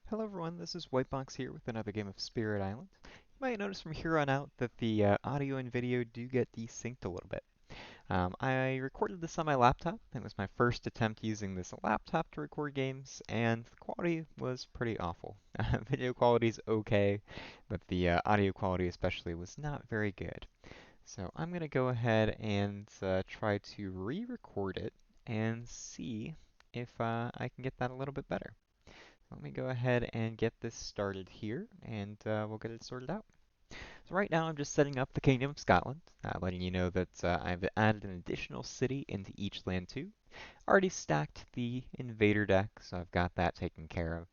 Hello everyone, this is Whitebox here with another game of Spirit Island. You might notice from here on out that the audio and video do get desynced a little bit. I recorded this on my laptop. It was my first attempt using this laptop to record games, and the quality was pretty awful. Video quality is okay, but the audio quality especially was not very good. So I'm going to go ahead and try to re-record it and see if I can get that a little bit better. Let me go ahead and get this started here, and we'll get it sorted out. So right now I'm just setting up the Kingdom of Scotland, letting you know that I've added an additional city into each land too. Already stacked the invader deck, so I've got that taken care of.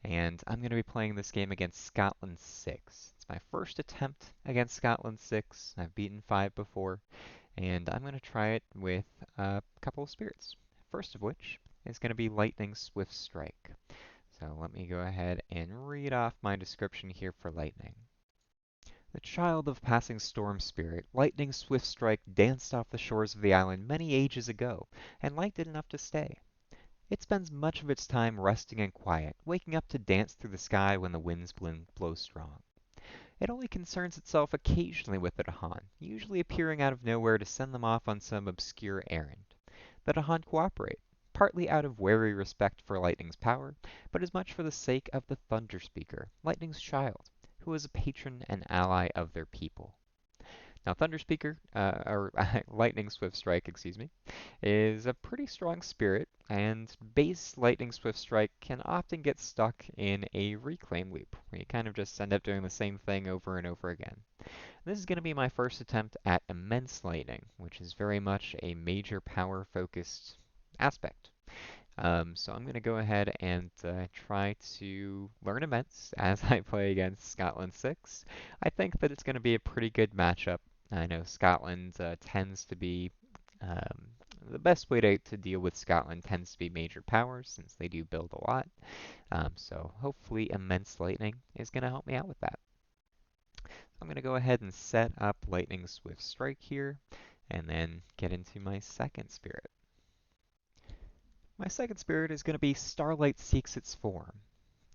And I'm going to be playing this game against Scotland 6. It's my first attempt against Scotland 6. I've beaten 5 before, and I'm going to try it with a couple of spirits. First of which is going to be Lightning Swift Strike. So let me go ahead and read off my description here for Lightning. The child of passing storm spirit, Lightning Swift Strike danced off the shores of the island many ages ago, and liked it enough to stay. It spends much of its time resting in quiet, waking up to dance through the sky when the winds blow strong. It only concerns itself occasionally with the Dahan, usually appearing out of nowhere to send them off on some obscure errand. The Dahan cooperate, partly out of wary respect for Lightning's power, but as much for the sake of the Thunder Speaker, Lightning's child, who is a patron and ally of their people. Now, Thunder Speaker, or Lightning Swift Strike, excuse me, is a pretty strong spirit, and base Lightning Swift Strike can often get stuck in a reclaim loop, where you kind of just end up doing the same thing over and over again. This is going to be my first attempt at Immense Lightning, which is very much a major power focused aspect. So I'm going to go ahead and try to learn Immense as I play against Scotland 6. I think that it's going to be a pretty good matchup. I know Scotland tends to be the best way to deal with Scotland tends to be major powers since they do build a lot. So hopefully Immense Lightning is going to help me out with that. I'm going to go ahead and set up Lightning Swift Strike here and then get into my second spirit. My second spirit is going to be Starlight Seeks its form.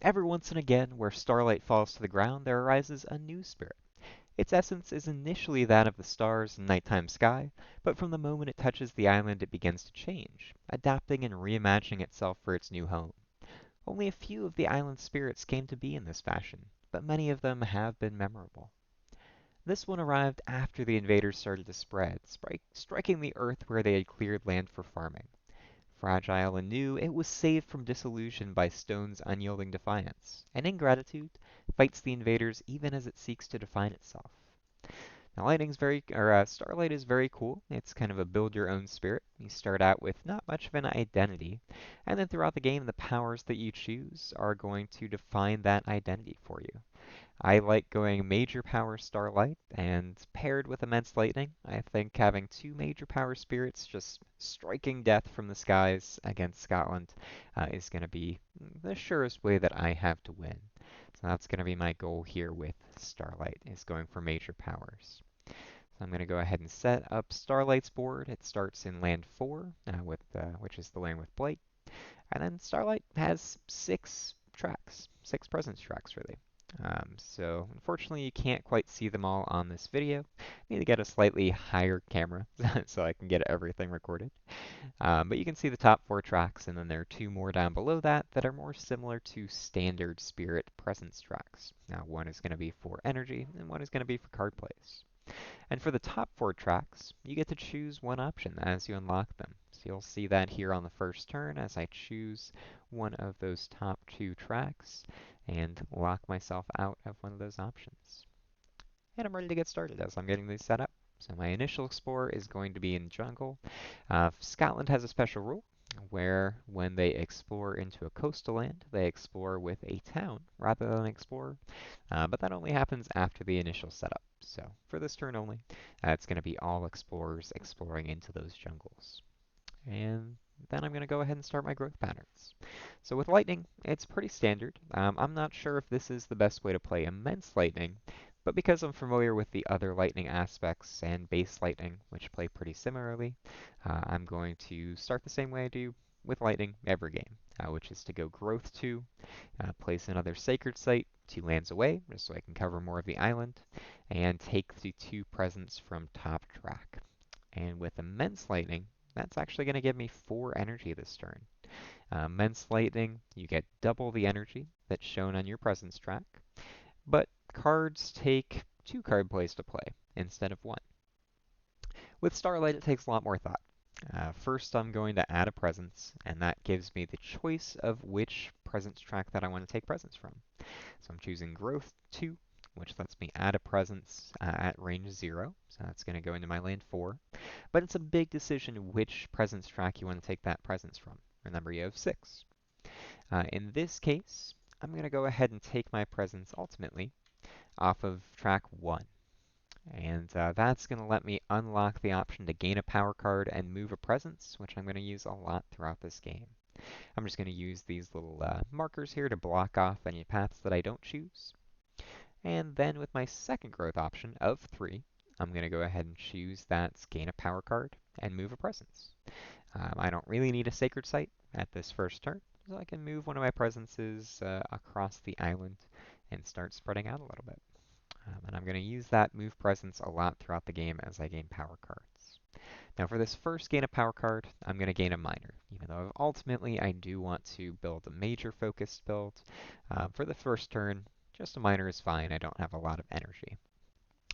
Every once and again, where starlight falls to the ground, there arises a new spirit. Its essence is initially that of the stars and nighttime sky, but from the moment it touches the island it begins to change, adapting and reimagining itself for its new home. Only a few of the island's spirits came to be in this fashion, but many of them have been memorable. This one arrived after the invaders started to spread, striking the earth where they had cleared land for farming. Fragile and new, it was saved from dissolution by Stone's unyielding defiance, and in gratitude, fights the invaders even as it seeks to define itself. Now, Starlight is very cool. It's kind of a build-your-own spirit. You start out with not much of an identity, and then throughout the game, the powers that you choose are going to define that identity for you. I like going major power Starlight, and paired with immense lightning, I think having two major power spirits just striking death from the skies against Scotland is going to be the surest way that I have to win. So that's going to be my goal here with Starlight, is going for major powers. So I'm going to go ahead and set up Starlight's board. It starts in land 4, which is the land with Blight. And then Starlight has 6 presence tracks really. So unfortunately you can't quite see them all on this video. I need to get a slightly higher camera so I can get everything recorded. But you can see the top 4 tracks, and then there are 2 more down below that that are more similar to standard Spirit presence tracks. Now one is going to be for energy, and one is going to be for card plays. And for the top 4 tracks, you get to choose one option as you unlock them. So you'll see that here on the first turn as I choose one of those top 2 tracks and lock myself out of one of those options. And I'm ready to get started as I'm getting these set up. So my initial explorer is going to be in jungle. Scotland has a special rule where when they explore into a coastal land, they explore with a town rather than an explorer. But that only happens after the initial setup. So for this turn only, it's going to be all explorers exploring into those jungles. And then I'm going to go ahead and start my growth patterns. So with lightning, it's pretty standard. I'm not sure if this is the best way to play immense lightning, but because I'm familiar with the other lightning aspects and base lightning, which play pretty similarly, I'm going to start the same way I do with lightning every game. which is to go Growth 2, place another Sacred Site 2 lands away, just so I can cover more of the island, and take the 2 presents from top track. And with Immense Lightning, that's actually going to give me 4 energy this turn. Immense Lightning, you get double the energy that's shown on your presence track, but cards take 2 card plays to play instead of 1. With Starlight, it takes a lot more thought. First, I'm going to add a presence, and that gives me the choice of which presence track that I want to take presence from. So I'm choosing Growth 2, which lets me add a presence at range 0. So that's going to go into my land 4. But it's a big decision which presence track you want to take that presence from. Remember, you have 6. In this case, I'm going to go ahead and take my presence ultimately off of track 1. And that's going to let me unlock the option to gain a power card and move a presence, which I'm going to use a lot throughout this game. I'm just going to use these little markers here to block off any paths that I don't choose. And then with my second growth option of 3, I'm going to go ahead and choose that gain a power card and move a presence. I don't really need a Sacred Site at this first turn, so I can move one of my presences across the island and start spreading out a little bit. And I'm going to use that move presence a lot throughout the game as I gain power cards. Now for this first gain a power card, I'm going to gain a minor, even though ultimately I do want to build a major focused build. For the first turn, just a minor is fine, I don't have a lot of energy.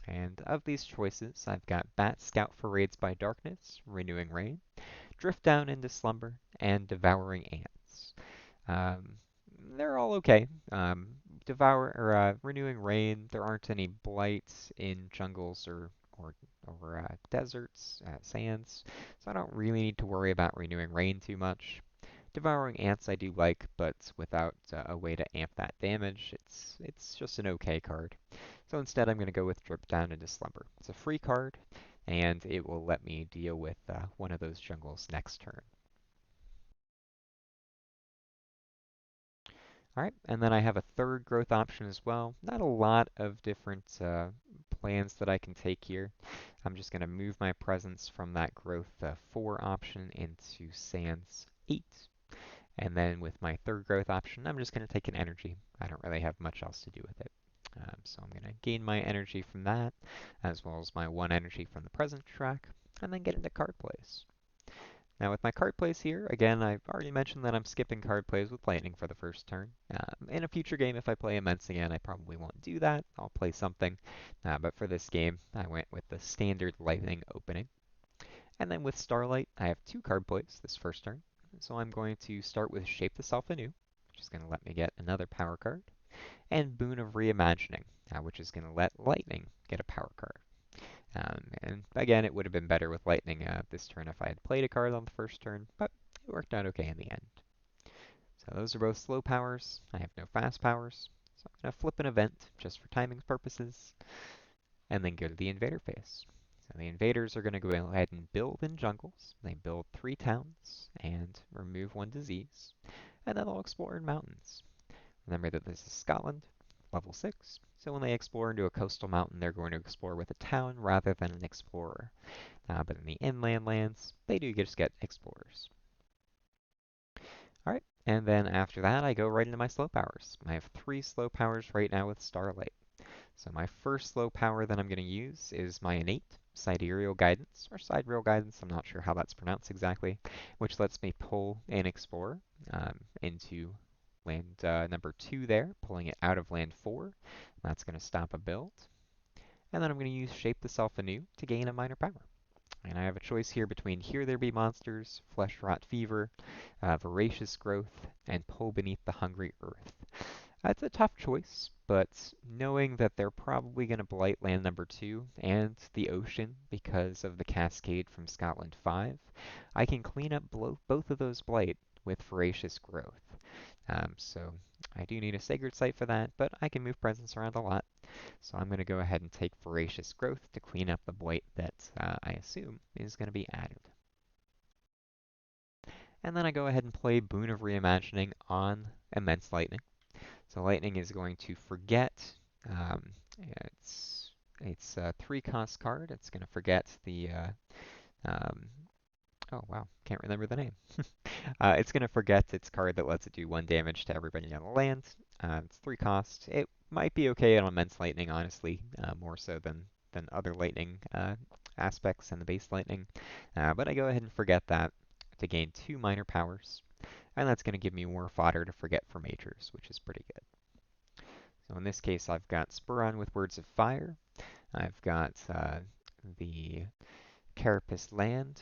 And of these choices, I've got Bat Scout for Raids by Darkness, Renewing Rain, Drift Down into Slumber, and Devouring Ants. Um, they're all okay. Renewing Rain, there aren't any blights in jungles or deserts, sands, so I don't really need to worry about Renewing Rain too much. Devouring Ants I do like, but without a way to amp that damage, it's just an okay card. So instead I'm going to go with Drip Down into Slumber. It's a free card, and it will let me deal with one of those jungles next turn. Alright, and then I have a third growth option as well. Not a lot of different plans that I can take here. I'm just going to move my presence from that growth 4 option into Sands 8. And then with my third growth option, I'm just going to take an energy. I don't really have much else to do with it. So I'm going to gain my energy from that, as well as my 1 energy from the present track, and then get into card plays. Now with my card plays here, again, I've already mentioned that I'm skipping card plays with Lightning for the first turn. In a future game, if I play Immense again, I probably won't do that. I'll play something. But for this game, I went with the standard Lightning opening. And then with Starlight, I have 2 card plays this first turn. So I'm going to start with Shape the Self Anew, which is going to let me get another power card, and Boon of Reimagining, which is going to let Lightning get a power card. And again, it would have been better with Lightning this turn if I had played a card on the first turn, but it worked out okay in the end. So those are both slow powers. I have no fast powers, so I'm going to flip an event just for timing purposes, and then go to the Invader phase. So the Invaders are going to go ahead and build in jungles. They build 3 towns and remove 1 disease, and then they'll explore in mountains. Remember that this is Scotland, level 6, so when they explore into a coastal mountain, they're going to explore with a town rather than an explorer. But in the inland lands, they do just get explorers. Alright, and then after that, I go right into my slow powers. I have 3 slow powers right now with Starlight. So my first slow power that I'm going to use is my innate Sidereal Guidance, or Sidereal Guidance, I'm not sure how that's pronounced exactly, which lets me pull an explorer into land number 2 there, pulling it out of land 4. That's going to stop a build. And then I'm going to use Shape the Self Anew to gain a minor power. And I have a choice here between Here There Be Monsters, Flesh Rot Fever, Voracious Growth, and Pull Beneath the Hungry Earth. That's a tough choice, but knowing that they're probably going to blight land number 2 and the ocean because of the cascade from Scotland 5, I can clean up both of those blight with Voracious Growth. So I do need a Sacred Site for that, but I can move presence around a lot. So I'm going to go ahead and take Voracious Growth to clean up the blight that I assume is going to be added. And then I go ahead and play Boon of Reimagining on Immense Lightning. So Lightning is going to forget, it's a 3-cost card. It's going to forget the Oh wow, can't remember the name. It's going to forget its card that lets it do 1 damage to everybody on the land. It's 3 cost. It might be okay on Immense Lightning, honestly, more so than other lightning aspects and the base lightning. But I go ahead and forget that to gain 2 minor powers, and that's going to give me more fodder to forget for majors, which is pretty good. So in this case, I've got Spur on with Words of Fire. I've got the Carapace Land,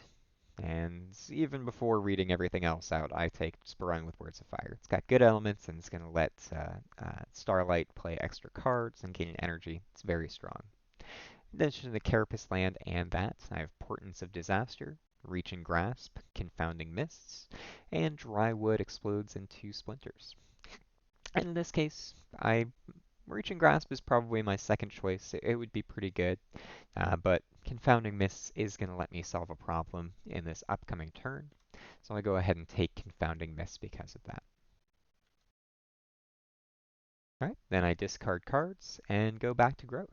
and even before reading everything else out, I take Sporung with Words of Fire. It's got good elements, and it's going to let Starlight play extra cards and gain energy. It's very strong. In addition to the Carapace Land and that, I have Portents of Disaster, Reach and Grasp, Confounding Mists, and Dry Wood explodes into splinters. And in this case, Reach and Grasp is probably my second choice. It would be pretty good. But Confounding Mists is going to let me solve a problem in this upcoming turn, so I go ahead and take Confounding Mists because of that. Alright, then I discard cards and go back to Growth.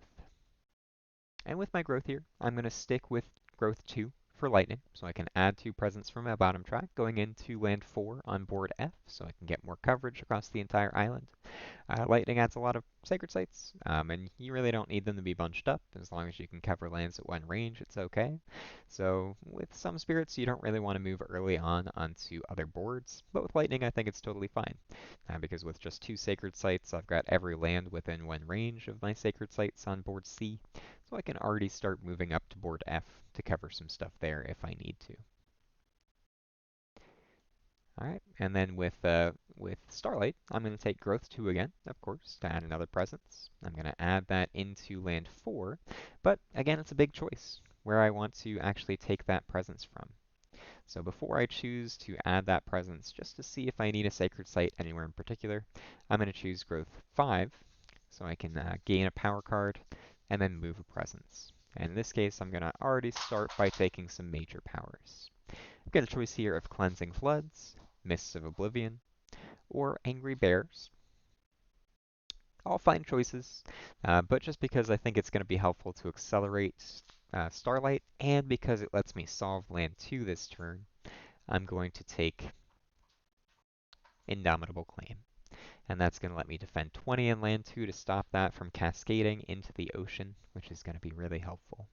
And with my Growth here, I'm going to stick with Growth 2 for Lightning, so I can add 2 presents from my bottom track, going into land 4 on board F, so I can get more coverage across the entire island. Lightning adds a lot of sacred sites, and you really don't need them to be bunched up. As long as you can cover lands at 1 range, it's okay. So with some spirits, you don't really want to move early on onto other boards, but with Lightning, I think it's totally fine. Because with just 2 sacred sites, I've got every land within 1 range of my sacred sites on board C, so I can already start moving up to board F to cover some stuff there if I need to. All right, and then with Starlight, I'm going to take Growth 2 again, of course, to add another presence. I'm going to add that into land 4, but again, it's a big choice where I want to actually take that presence from. So before I choose to add that presence, just to see if I need a sacred site anywhere in particular, I'm going to choose Growth 5, so I can gain a power card and then move a presence. And in this case, I'm going to already start by taking some major powers. I've got a choice here of Cleansing Floods, Mists of Oblivion, or Angry Bears. All fine choices, but just because I think it's going to be helpful to accelerate Starlight, and because it lets me solve land 2 this turn, I'm going to take Indomitable Claim. And that's going to let me defend 20 in land 2 to stop that from cascading into the ocean, which is going to be really helpful.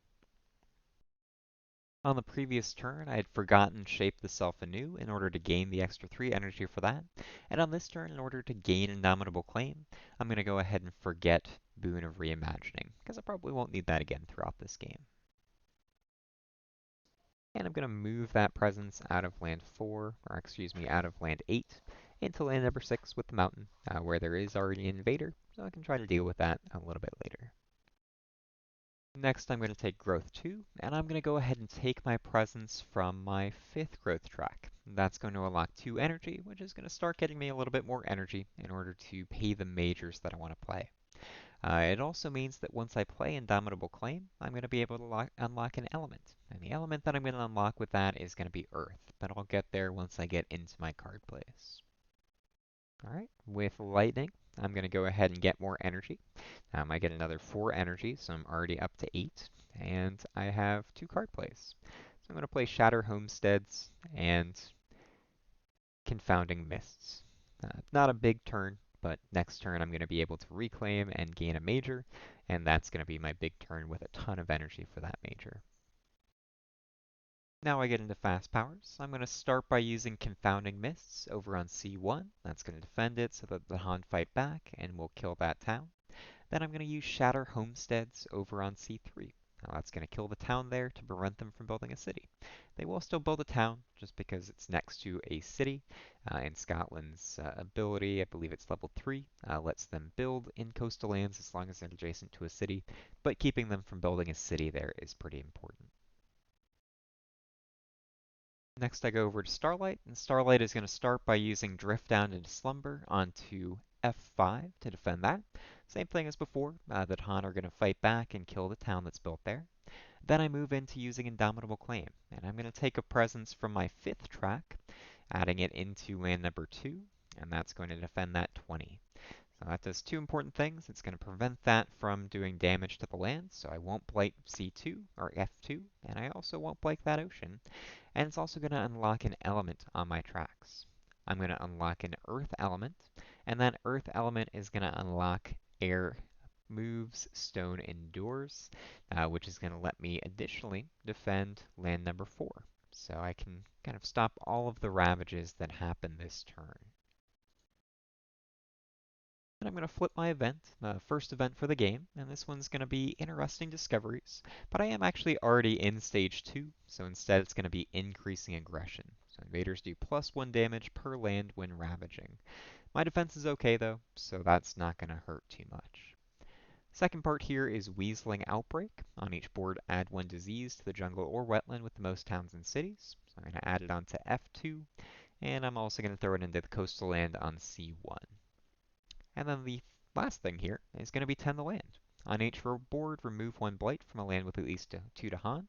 On the previous turn, I had forgotten Shape the Self anew in order to gain the extra 3 energy for that, and on this turn, in order to gain Indomitable Claim, I'm going to go ahead and forget Boon of Reimagining, because I probably won't need that again throughout this game. And I'm going to move that presence out of land 4, or excuse me, out of land 8, into land number 6 with the mountain, where there is already an invader, so I can try to deal with that a little bit later. Next, I'm going to take Growth 2, and I'm going to go ahead and take my presence from my 5th Growth track. That's going to unlock 2 energy, which is going to start getting me a little bit more energy in order to pay the majors that I want to play. It also means that once I play Indomitable Claim, I'm going to be able to unlock an element. And the element that I'm going to unlock with that is going to be Earth, but I'll get there once I get into my card plays. Alright, with Lightning, I'm going to go ahead and get more energy. I get another 4 energy, so I'm already up to 8, and I have 2 card plays. So I'm going to play Shatter Homesteads and Confounding Mists. Not a big turn, but next turn I'm going to be able to reclaim and gain a major, and that's going to be my big turn with a ton of energy for that major. Now I get into fast powers. I'm going to start by using Confounding Mists over on C1. That's going to defend it so that the Han fight back and will kill that town. Then I'm going to use Shatter Homesteads over on C3. Now that's going to kill the town there to prevent them from building a city. They will still build a town just because it's next to a city. And Scotland's ability, I believe it's level 3, lets them build in coastal lands as long as they're adjacent to a city. But keeping them from building a city there is pretty important. Next I go over to Starlight, and Starlight is going to start by using Drift Down into Slumber onto F5 to defend that. Same thing as before, the Han are going to fight back and kill the town that's built there. Then I move into using Indomitable Claim, and I'm going to take a presence from my 5th track, adding it into land number 2, and that's going to defend that 20. So that does 2 important things. It's going to prevent that from doing damage to the land, so I won't blight C2 or F2, and I also won't blight that ocean. and it's also going to unlock an element on my tracks. I'm going to unlock an earth element, and that earth element is going to unlock air moves, stone endures, which is going to let me additionally defend land number 4. So I can kind of stop all of the ravages that happen this turn. And I'm going to flip my event, the first event for the game, and this one's going to be interesting discoveries, but I am actually already in stage 2, so instead it's going to be increasing aggression. So invaders do +1 damage per land when ravaging. My defense is okay though, so that's not going to hurt too much. Second part here is Weaseling Outbreak. On each board, add 1 disease to the jungle or wetland with the most towns and cities. So I'm going to add it onto F2, and I'm also going to throw it into the coastal land on C1. And then the last thing here is going to be Tend the Land. On each board, remove 1 blight from a land with at least 2 to Han.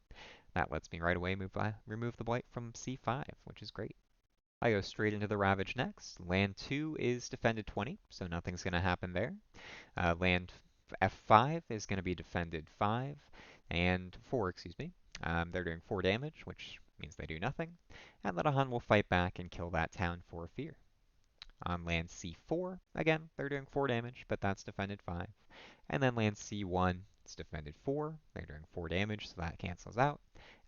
That lets me right away remove the blight from C5, which is great. I go straight into the Ravage next. Land 2 is defended 20, so nothing's going to happen there. Land F5 is going to be defended 5 and 4, excuse me. They're doing 4 damage, which means they do nothing. And then a Hun will fight back and kill that town for fear. On land C4, again, they're doing 4 damage, but that's defended 5. And then land C1, it's defended 4. They're doing 4 damage, so that cancels out.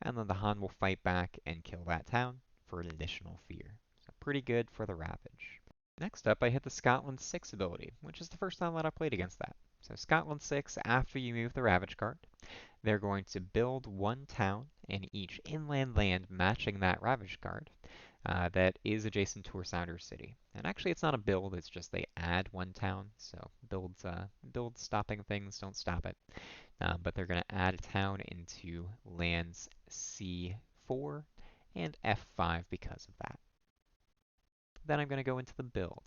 And then the Han will fight back and kill that town for an additional fear. So pretty good for the Ravage. Next up, I hit the Scotland 6 ability, which is the first time that I played against that. So Scotland 6, after you move the Ravage card, they're going to build 1 town in each inland land matching that Ravage card that is adjacent to a Sounder city. And actually, it's not a build, it's just they add 1 town. So builds stopping things don't stop it. But they're going to add a town into lands C4 and F5 because of that. Then I'm going to go into the build.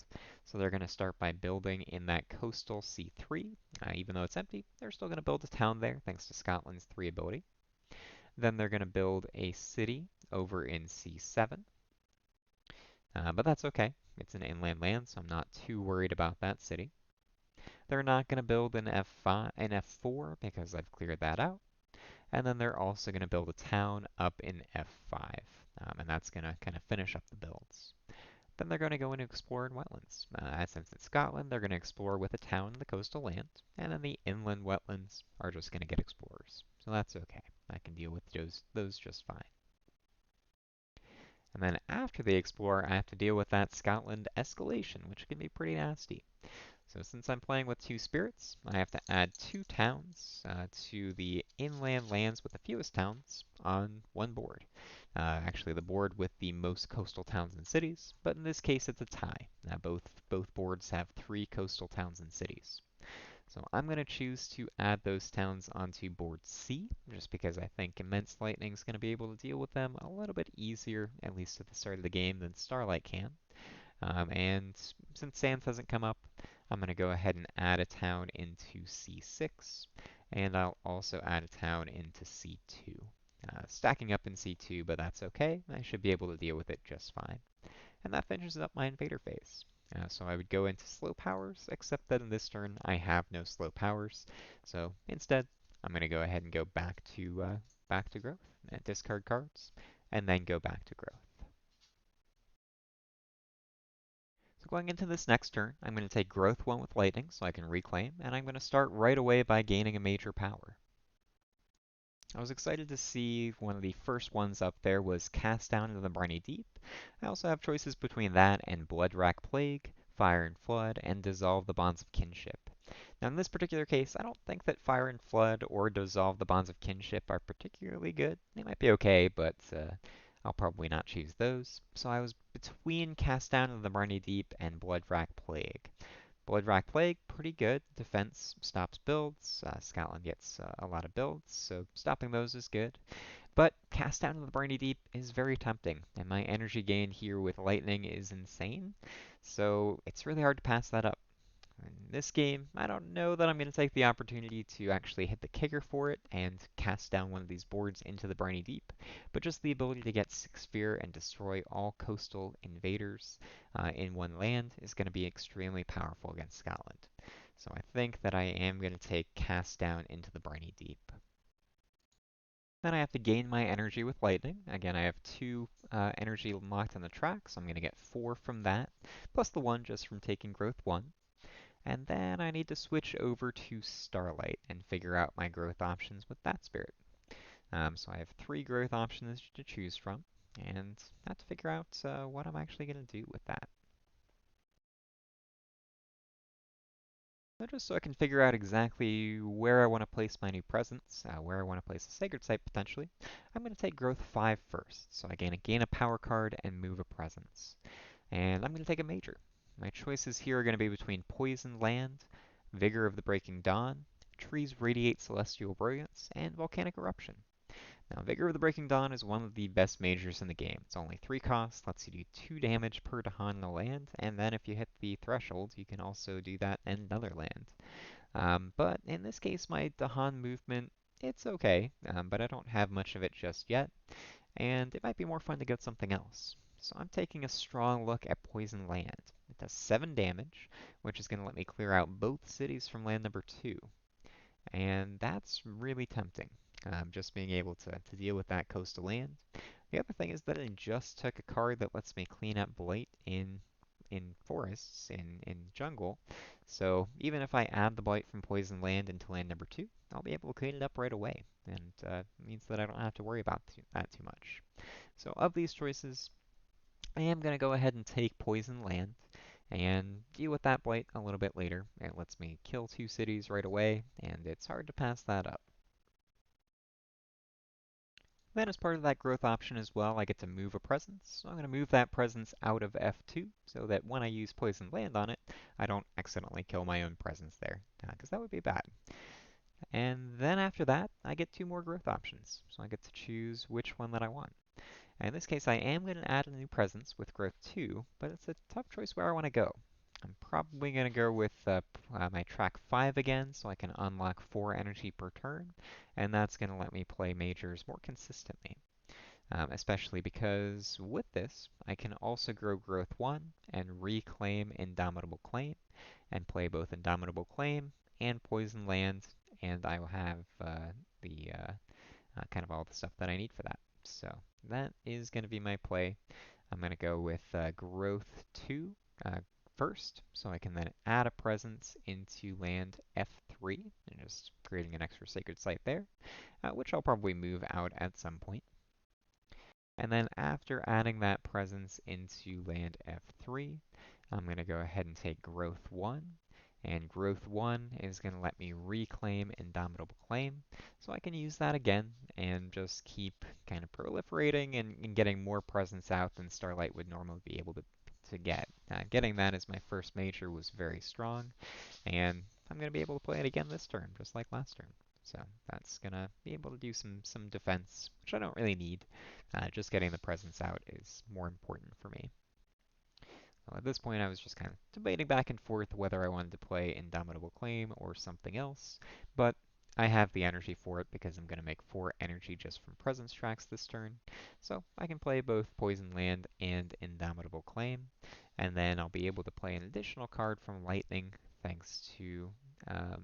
So they're going to start by building in that coastal C3. Even though it's empty, they're still going to build a town there thanks to Scotland's 3 ability. Then they're going to build a city over in C7. But that's okay. It's an inland land, so I'm not too worried about that city. They're not going to build an F5 and F4 because I've cleared that out. And then they're also going to build a town up in F5. And that's going to kind of finish up the builds. Then they're going to go and explore in wetlands. Since it's Scotland, they're going to explore with a town in the coastal land, and then the inland wetlands are just going to get explorers. So that's okay. I can deal with those just fine. And then after they explore, I have to deal with that Scotland escalation, which can be pretty nasty. So since I'm playing with 2 spirits, I have to add 2 towns to the inland lands with the fewest towns on 1 board. Actually, the board with the most coastal towns and cities, but in this case it's a tie. Both boards have 3 coastal towns and cities. So I'm going to choose to add those towns onto board C, just because I think Immense Lightning is going to be able to deal with them a little bit easier, at least at the start of the game, than Starlight can. And since Sands hasn't come up, I'm going to go ahead and add a town into C6, and I'll also add a town into C2. Stacking up in C2, but that's okay. I should be able to deal with it just fine. And that finishes up my invader phase. So I would go into slow powers, except that in this turn I have no slow powers. So instead, I'm going to go ahead and go back to growth, and discard cards, and then go back to growth. So going into this next turn, I'm going to take Growth 1 with Lightning so I can reclaim, and I'm going to start right away by gaining a major power. I was excited to see one of the first ones up there was Cast Down into the Briny Deep. I also have choices between that and Bloodrack Plague, Fire and Flood, and Dissolve the Bonds of Kinship. Now in this particular case, I don't think that Fire and Flood or Dissolve the Bonds of Kinship are particularly good. They might be okay, but I'll probably not choose those. So I was between Cast Down into the Briny Deep and Bloodrack Plague. Bloodrack Plague, pretty good. Defense stops builds. Scotland gets a lot of builds, so stopping those is good. But Cast Down into the Briny Deep is very tempting, and my energy gain here with Lightning is insane, so it's really hard to pass that up. In this game, I don't know that I'm going to take the opportunity to actually hit the kicker for it and cast down one of these boards into the Briny Deep, but just the ability to get 6 Fear and destroy all coastal invaders in 1 land is going to be extremely powerful against Scotland. So I think that I am going to take cast down into the Briny Deep. Then I have to gain my energy with lightning. Again, I have 2 energy locked on the track, so I'm going to get 4 from that, plus the 1 just from taking growth 1. And then I need to switch over to Starlight and figure out my growth options with that spirit. So I have 3 growth options to choose from, and I have to figure out what I'm actually going to do with that. So just so I can figure out exactly where I want to place my new presence, where I want to place a sacred site potentially, I'm going to take growth 5 first. So I gain a power card and move a presence. And I'm going to take a major. My choices here are going to be between Poison Land, Vigor of the Breaking Dawn, Trees Radiate Celestial Brilliance, and Volcanic Eruption. Now, Vigor of the Breaking Dawn is one of the best majors in the game. It's only 3 costs, lets you do 2 damage per Dahan in a land, and then if you hit the threshold, you can also do that in another land. But in this case, my Dahan movement, it's okay, but I don't have much of it just yet, and it might be more fun to get something else. So I'm taking a strong look at Poison Land. It does 7 damage, which is going to let me clear out both cities from land number 2. And that's really tempting, just being able to deal with that coastal land. The other thing is that I just took a card that lets me clean up blight in forests, in jungle. So even if I add the blight from poison land into land number 2, I'll be able to clean it up right away. And it means that I don't have to worry about that too much. So of these choices, I am going to go ahead and take Poison Land and deal with that blight a little bit later. It lets me kill 2 cities right away, and it's hard to pass that up. Then as part of that growth option as well, I get to move a presence. So I'm going to move that presence out of F2 so that when I use Poison Land on it, I don't accidentally kill my own presence there, because that would be bad. And then after that, I get 2 more growth options. So I get to choose which one that I want. And in this case, I am going to add a new presence with growth 2, but it's a tough choice where I want to go. I'm probably going to go with my track 5 again, so I can unlock 4 energy per turn, and that's going to let me play majors more consistently. Especially because with this, I can also grow growth 1 and reclaim Indomitable Claim, and play both Indomitable Claim and Poison Land, and I will have the kind of all the stuff that I need for that. So that is going to be my play. I'm going to go with Growth 2 first, so I can then add a presence into land F3, and just creating an extra sacred site there, which I'll probably move out at some point. And then after adding that presence into land F3, I'm going to go ahead and take Growth 1. And Growth 1 is going to let me reclaim Indomitable Claim. So I can use that again and just keep kind of proliferating and getting more presence out than Starlight would normally be able to get. Getting that as my first major was very strong, and I'm going to be able to play it again this turn, just like last turn. So that's going to be able to do some defense, which I don't really need. Just getting the presence out is more important for me. Well, at this point, I was just kind of debating back and forth whether I wanted to play Indomitable Claim or something else, but I have the energy for it because I'm going to make 4 energy just from presence tracks this turn. So I can play both Poison Land and Indomitable Claim, and then I'll be able to play an additional card from Lightning um,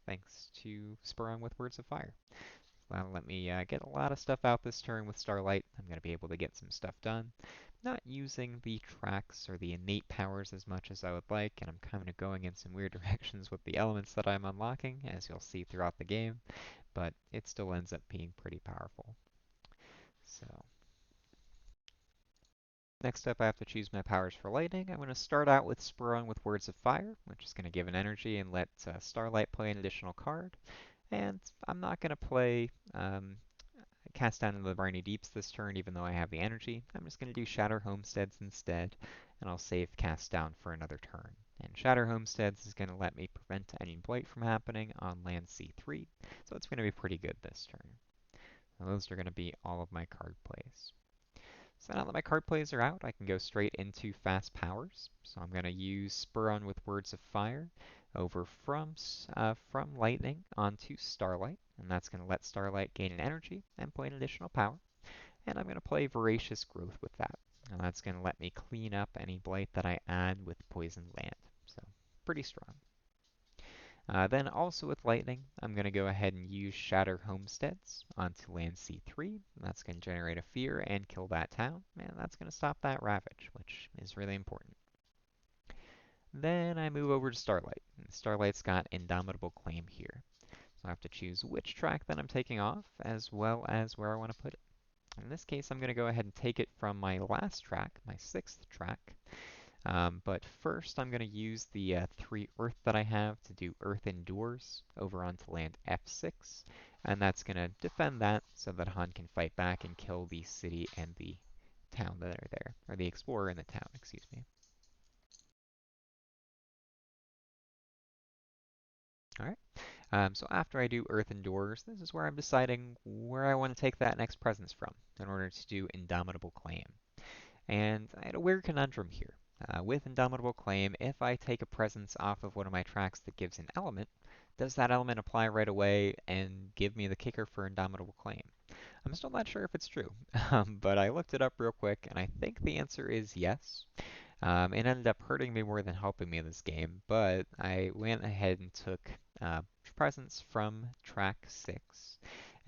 thanks to Sprung with Words of Fire. That'll let me get a lot of stuff out this turn with Starlight. I'm going to be able to get some stuff done. Not using the tracks or the innate powers as much as I would like, and I'm kind of going in some weird directions with the elements that I'm unlocking, as you'll see throughout the game, but it still ends up being pretty powerful. So next up, I have to choose my powers for lightning. I'm going to start out with Sprung with Words of Fire, which is going to give an energy and let Starlight play an additional card. And I'm not going to play Cast Down into the Briny Deeps this turn, even though I have the energy. I'm just going to do Shatter Homesteads instead, and I'll save Cast Down for another turn. And Shatter Homesteads is going to let me prevent any blight from happening on land C3, so it's going to be pretty good this turn. Now those are going to be all of my card plays. So now that my card plays are out, I can go straight into fast powers. So I'm going to use Spur On with Words of Fire over from Lightning onto Starlight, and that's going to let Starlight gain an energy and play an additional power. And I'm going to play Voracious Growth with that, and that's going to let me clean up any blight that I add with Poison Land. So pretty strong. Then also with lightning, I'm going to go ahead and use Shatter Homesteads onto land C3. That's going to generate a fear and kill that town, and that's going to stop that ravage, which is really important. Then I move over to Starlight. And Starlight's got Indomitable Claim here. So I have to choose which track that I'm taking off, as well as where I want to put it. In this case, I'm going to go ahead and take it from my last track, my sixth track. But first, I'm going to use the 3 Earth that I have to do Earth Endures over onto land F6. And that's going to defend that so that Han can fight back and kill the city and the town that are there. Or the explorer in the town, excuse me. Alright, so after I do Earth Endures, this is where I'm deciding where I want to take that next presence from in order to do Indomitable Claim. And I had a weird conundrum here. With Indomitable Claim, if I take a presence off of one of my tracks that gives an element, does that element apply right away and give me the kicker for Indomitable Claim? I'm still not sure if it's true, but I looked it up real quick, and I think the answer is yes. It ended up hurting me more than helping me in this game, but I went ahead and took presence from track 6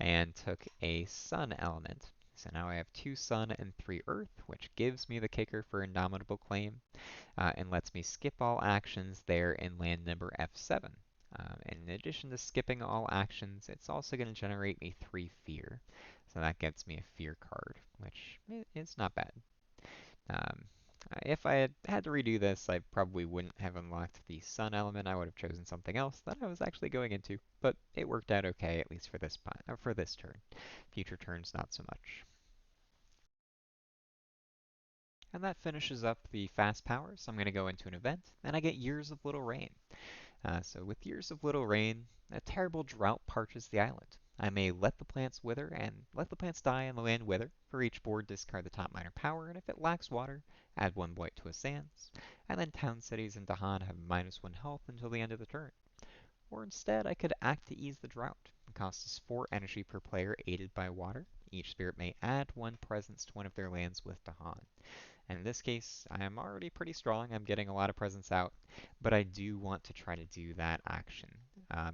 and took a sun element. So now I have 2 sun and 3 earth, which gives me the kicker for Indomitable Claim and lets me skip all actions there in land number F7. And in addition to skipping all actions, it's also going to generate me 3 fear. So that gets me a fear card, which is not bad. Um, if I had to redo this, I probably wouldn't have unlocked the sun element. I would have chosen something else that I was actually going into, but it worked out okay, at least for this turn. Future turns, not so much. And that finishes up the fast powers. I'm going to go into an event, and I get Years of Little Rain. So with Years of Little Rain, a terrible drought parches the island. I may let the plants wither and let the plants die and the land wither. For each board, discard the top minor power, and if it lacks water, add 1 blight to a sands. And then town cities in Dahan have -1 health until the end of the turn. Or instead, I could act to ease the drought. It costs us 4 energy per player aided by water. Each spirit may add 1 presence to one of their lands with Dahan. And in this case, I am already pretty strong. I'm getting a lot of presence out, but I do want to try to do that action.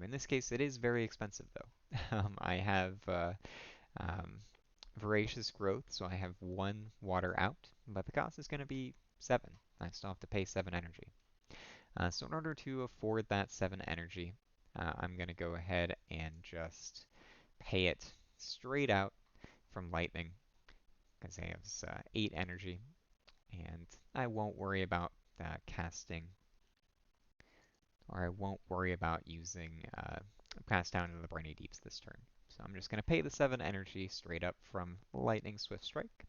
In this case, it is very expensive though. I have um, Voracious Growth, so I have 1 water out, but the cost is going to be 7. I still have to pay 7 energy. So in order to afford that 7 energy, I'm going to go ahead and just pay it straight out from Lightning, because I have 8 energy, and I won't worry about casting, or I won't worry about using Pass Down into the Briny Deeps this turn. So I'm just going to pay the 7 energy straight up from Lightning Swift Strike,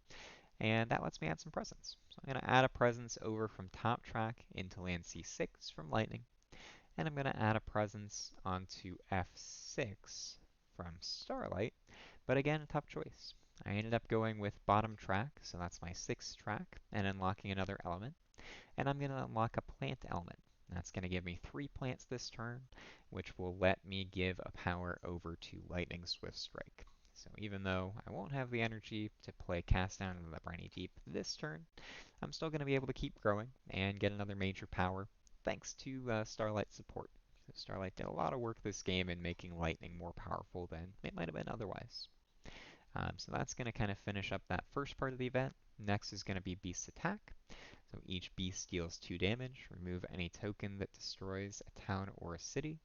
and that lets me add some presence. So I'm going to add a presence over from top track into land C6 from Lightning, and I'm going to add a presence onto F6 from Starlight, but again, a tough choice. I ended up going with bottom track, so that's my 6th track, and unlocking another element. And I'm going to unlock a plant element. That's going to give me 3 plants this turn, which will let me give a power over to Lightning Swift Strike. So even though I won't have the energy to play Cast Down into the Briny Deep this turn, I'm still going to be able to keep growing and get another major power thanks to Starlight support. So Starlight did a lot of work this game in making Lightning more powerful than it might have been otherwise. So that's going to kind of finish up that first part of the event. Next is going to be Beast Attack. So each beast deals 2 damage. Remove any token that destroys a town or a city.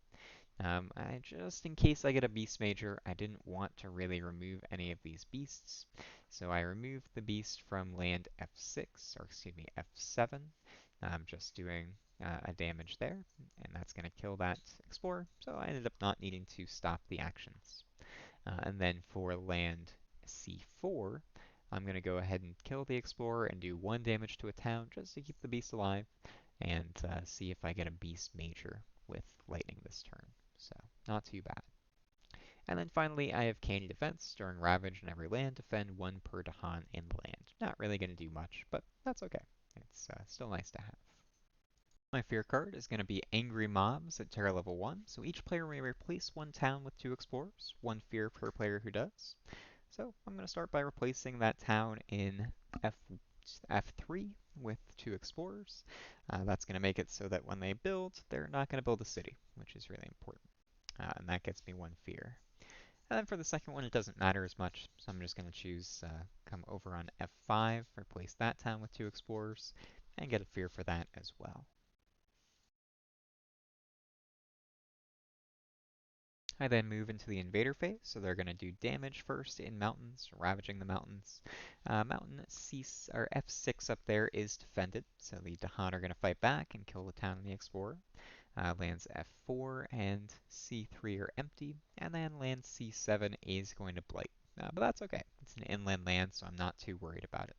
Just in case I get a Beast Major, I didn't want to really remove any of these beasts. So I removed the beast from land F6, or excuse me, F7. Just doing a damage there, and that's going to kill that Explorer. So I ended up not needing to stop the actions. And then for land C4, I'm going to go ahead and kill the Explorer and do 1 damage to a town just to keep the beast alive, and see if I get a Beast Major with Lightning this turn. So, not too bad. And then finally, I have Candy Defense. During Ravage in every land, defend 1 per Dahan in the land. Not really going to do much, but that's okay. It's still nice to have. My fear card is going to be Angry Mobs at Terra level 1, so each player may replace 1 town with 2 explorers, 1 fear per player who does. So I'm going to start by replacing that town in F3 with 2 explorers. That's going to make it so that when they build, they're not going to build a city, which is really important. And that gets me 1 fear. And then for the second one, it doesn't matter as much, so I'm just going to choose come over on F5, replace that town with 2 explorers, and get a fear for that as well. I then move into the invader phase, so they're going to do damage first in mountains, ravaging the mountains. Mountain C or F6 up there is defended, so the Dahan are going to fight back and kill the town and the explorer. Lands F4 and C3 are empty, and then land C7 is going to blight. But that's okay. It's an inland land, so I'm not too worried about it.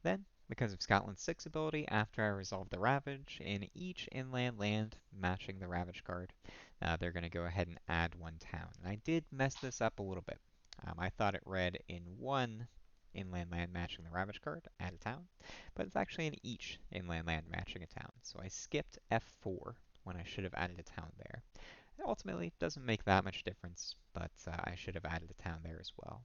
Then, because of Scotland's 6 ability, after I resolve the Ravage, in each inland land matching the Ravage card, they're going to go ahead and add 1 town. And I did mess this up a little bit. I thought it read in 1 inland land matching the Ravage card, add a town, but it's actually in each inland land matching a town. So I skipped F4 when I should have added a town there. Ultimately, it doesn't make that much difference, but I should have added a town there as well.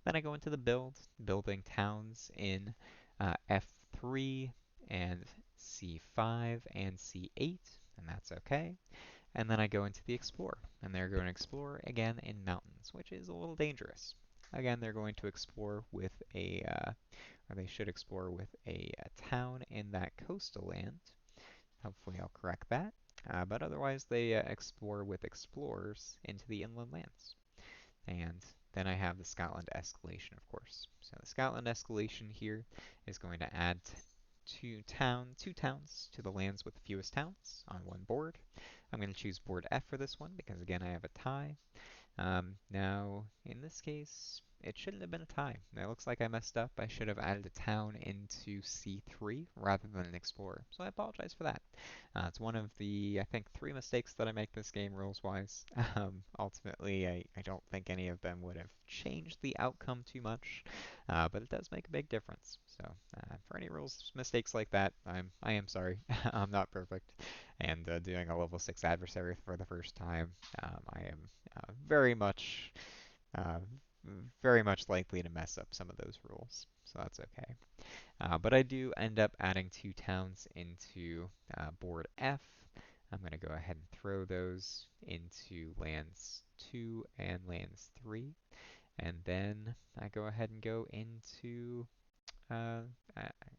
Then I go into the building towns in F3 and C5 and C8, and that's okay. And then I go into the explore, and they're going to explore again in mountains, which is a little dangerous. Again, they're going to explore with or they should explore with a town in that coastal land. Hopefully I'll correct that. But otherwise, they explore with explorers into the inland lands. And then I have the Scotland escalation, of course. So the Scotland escalation here is going to add two towns to the lands with the fewest towns on one board. I'm going to choose board F for this one because, again, I have a tie. Now, in this case, it shouldn't have been a tie. It looks like I messed up. I should have added a town into C3 rather than an explorer, so I apologize for that. It's one of the, I think, 3 mistakes that I make this game rules-wise. Ultimately, I don't think any of them would have changed the outcome too much, but it does make a big difference. So, for any rules mistakes like that, I am sorry. I'm not perfect. And doing a level 6 adversary for the first time, I am very much uh, very much likely to mess up some of those rules, so that's okay. But I do end up adding 2 towns into board F. I'm going to go ahead and throw those into lands 2 and lands 3, and then I go ahead and go uh,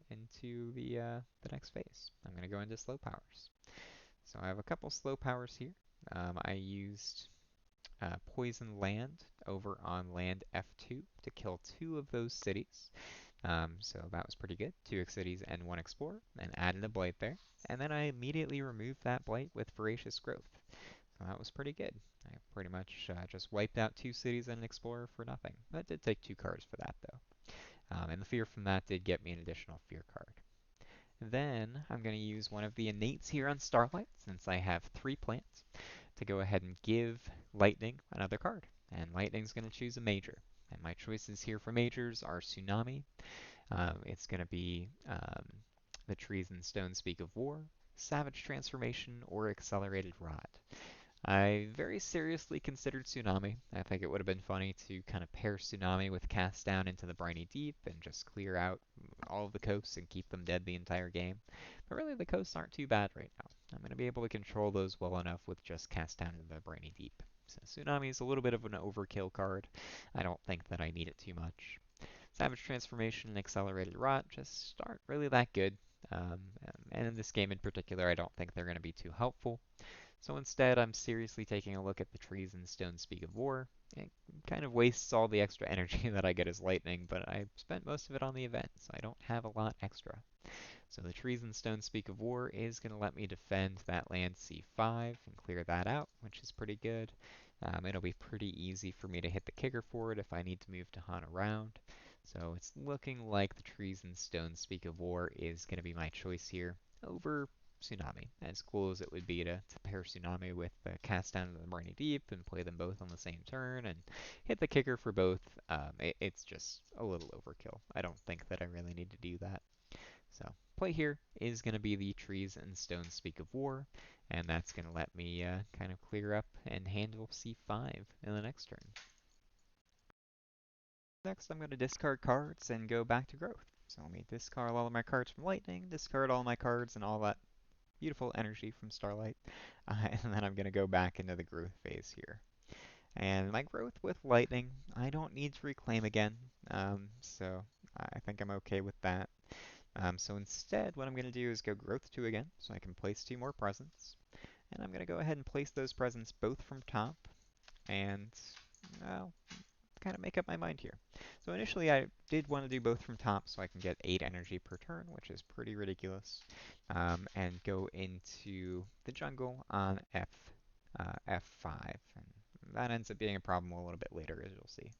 into the next phase. I'm going to go into slow powers. So I have a couple slow powers here. I used Poison Land over on land F2 to kill 2 of those cities. So that was pretty good. 2 cities and 1 explorer, and added a blight there. And then I immediately removed that blight with Voracious Growth. So that was pretty good. I pretty much just wiped out 2 cities and an explorer for nothing. That did take 2 cards for that though. And the fear from that did get me an additional fear card. Then I'm going to use one of the innates here on Starlight, since I have 3 plants, to go ahead and give Lightning another card. And Lightning's going to choose a major. And my choices here for majors are Tsunami. It's going to be the Trees and Stones Speak of War, Savage Transformation, or Accelerated Rot. I very seriously considered Tsunami. I think it would have been funny to kind of pair Tsunami with Cast Down into the Briny Deep and just clear out all of the coasts and keep them dead the entire game. But really, the coasts aren't too bad right now. I'm going to be able to control those well enough with just Cast Down into the Briny Deep. So Tsunami is a little bit of an overkill card. I don't think that I need it too much. Savage Transformation and Accelerated Rot just aren't really that good. Um, and in this game in particular, I don't think they're going to be too helpful. So instead, I'm seriously taking a look at the Trees and Stones Speak of War. It kind of wastes all the extra energy that I get as Lightning, but I spent most of it on the event, so I don't have a lot extra. So the Trees and Stones Speak of War is going to let me defend that land C5 and clear that out, which is pretty good. It'll be pretty easy for me to hit the kicker for it if I need to move Dahan around. So it's looking like the Trees and Stones Speak of War is going to be my choice here over Tsunami. As cool as it would be to pair Tsunami with Cast Down into the Briny Deep and play them both on the same turn and hit the kicker for both, it's just a little overkill. I don't think that I really need to do that. So play here is going to be the Trees and Stones Speak of War, and that's going to let me kind of clear up and handle C5 in the next turn. Next, I'm going to discard cards and go back to growth. So let me discard all of my cards from Lightning, discard all my cards and all that beautiful energy from Starlight, and then I'm going to go back into the growth phase here. And my growth with Lightning, I don't need to reclaim again, so I think I'm okay with that. So instead, what I'm going to do is go growth 2 again, so I can place 2 more presents. And I'm going to go ahead and place those presents both from top, and I'll kind of make up my mind here. So initially I did want to do both from top so I can get 8 energy per turn, which is pretty ridiculous, and go into the jungle on F5. And that ends up being a problem a little bit later, as you'll see.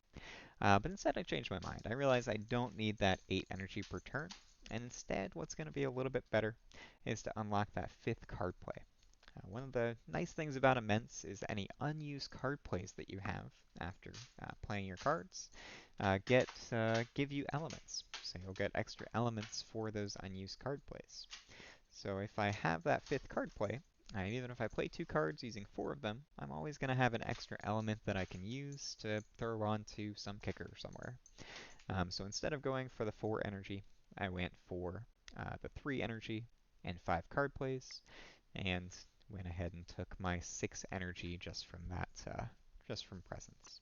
But instead I changed my mind. I realized I don't need that 8 energy per turn, and instead what's going to be a little bit better is to unlock that 5th card play. One of the nice things about Immense is any unused card plays that you have after playing your cards give you elements. So you'll get extra elements for those unused card plays. So if I have that 5th card play, even if I play 2 cards using 4 of them, I'm always going to have an extra element that I can use to throw onto some kicker somewhere. So instead of going for the 4 energy, I went for the 3 energy and 5 card plays, and went ahead and took my 6 energy just from that, just from presence.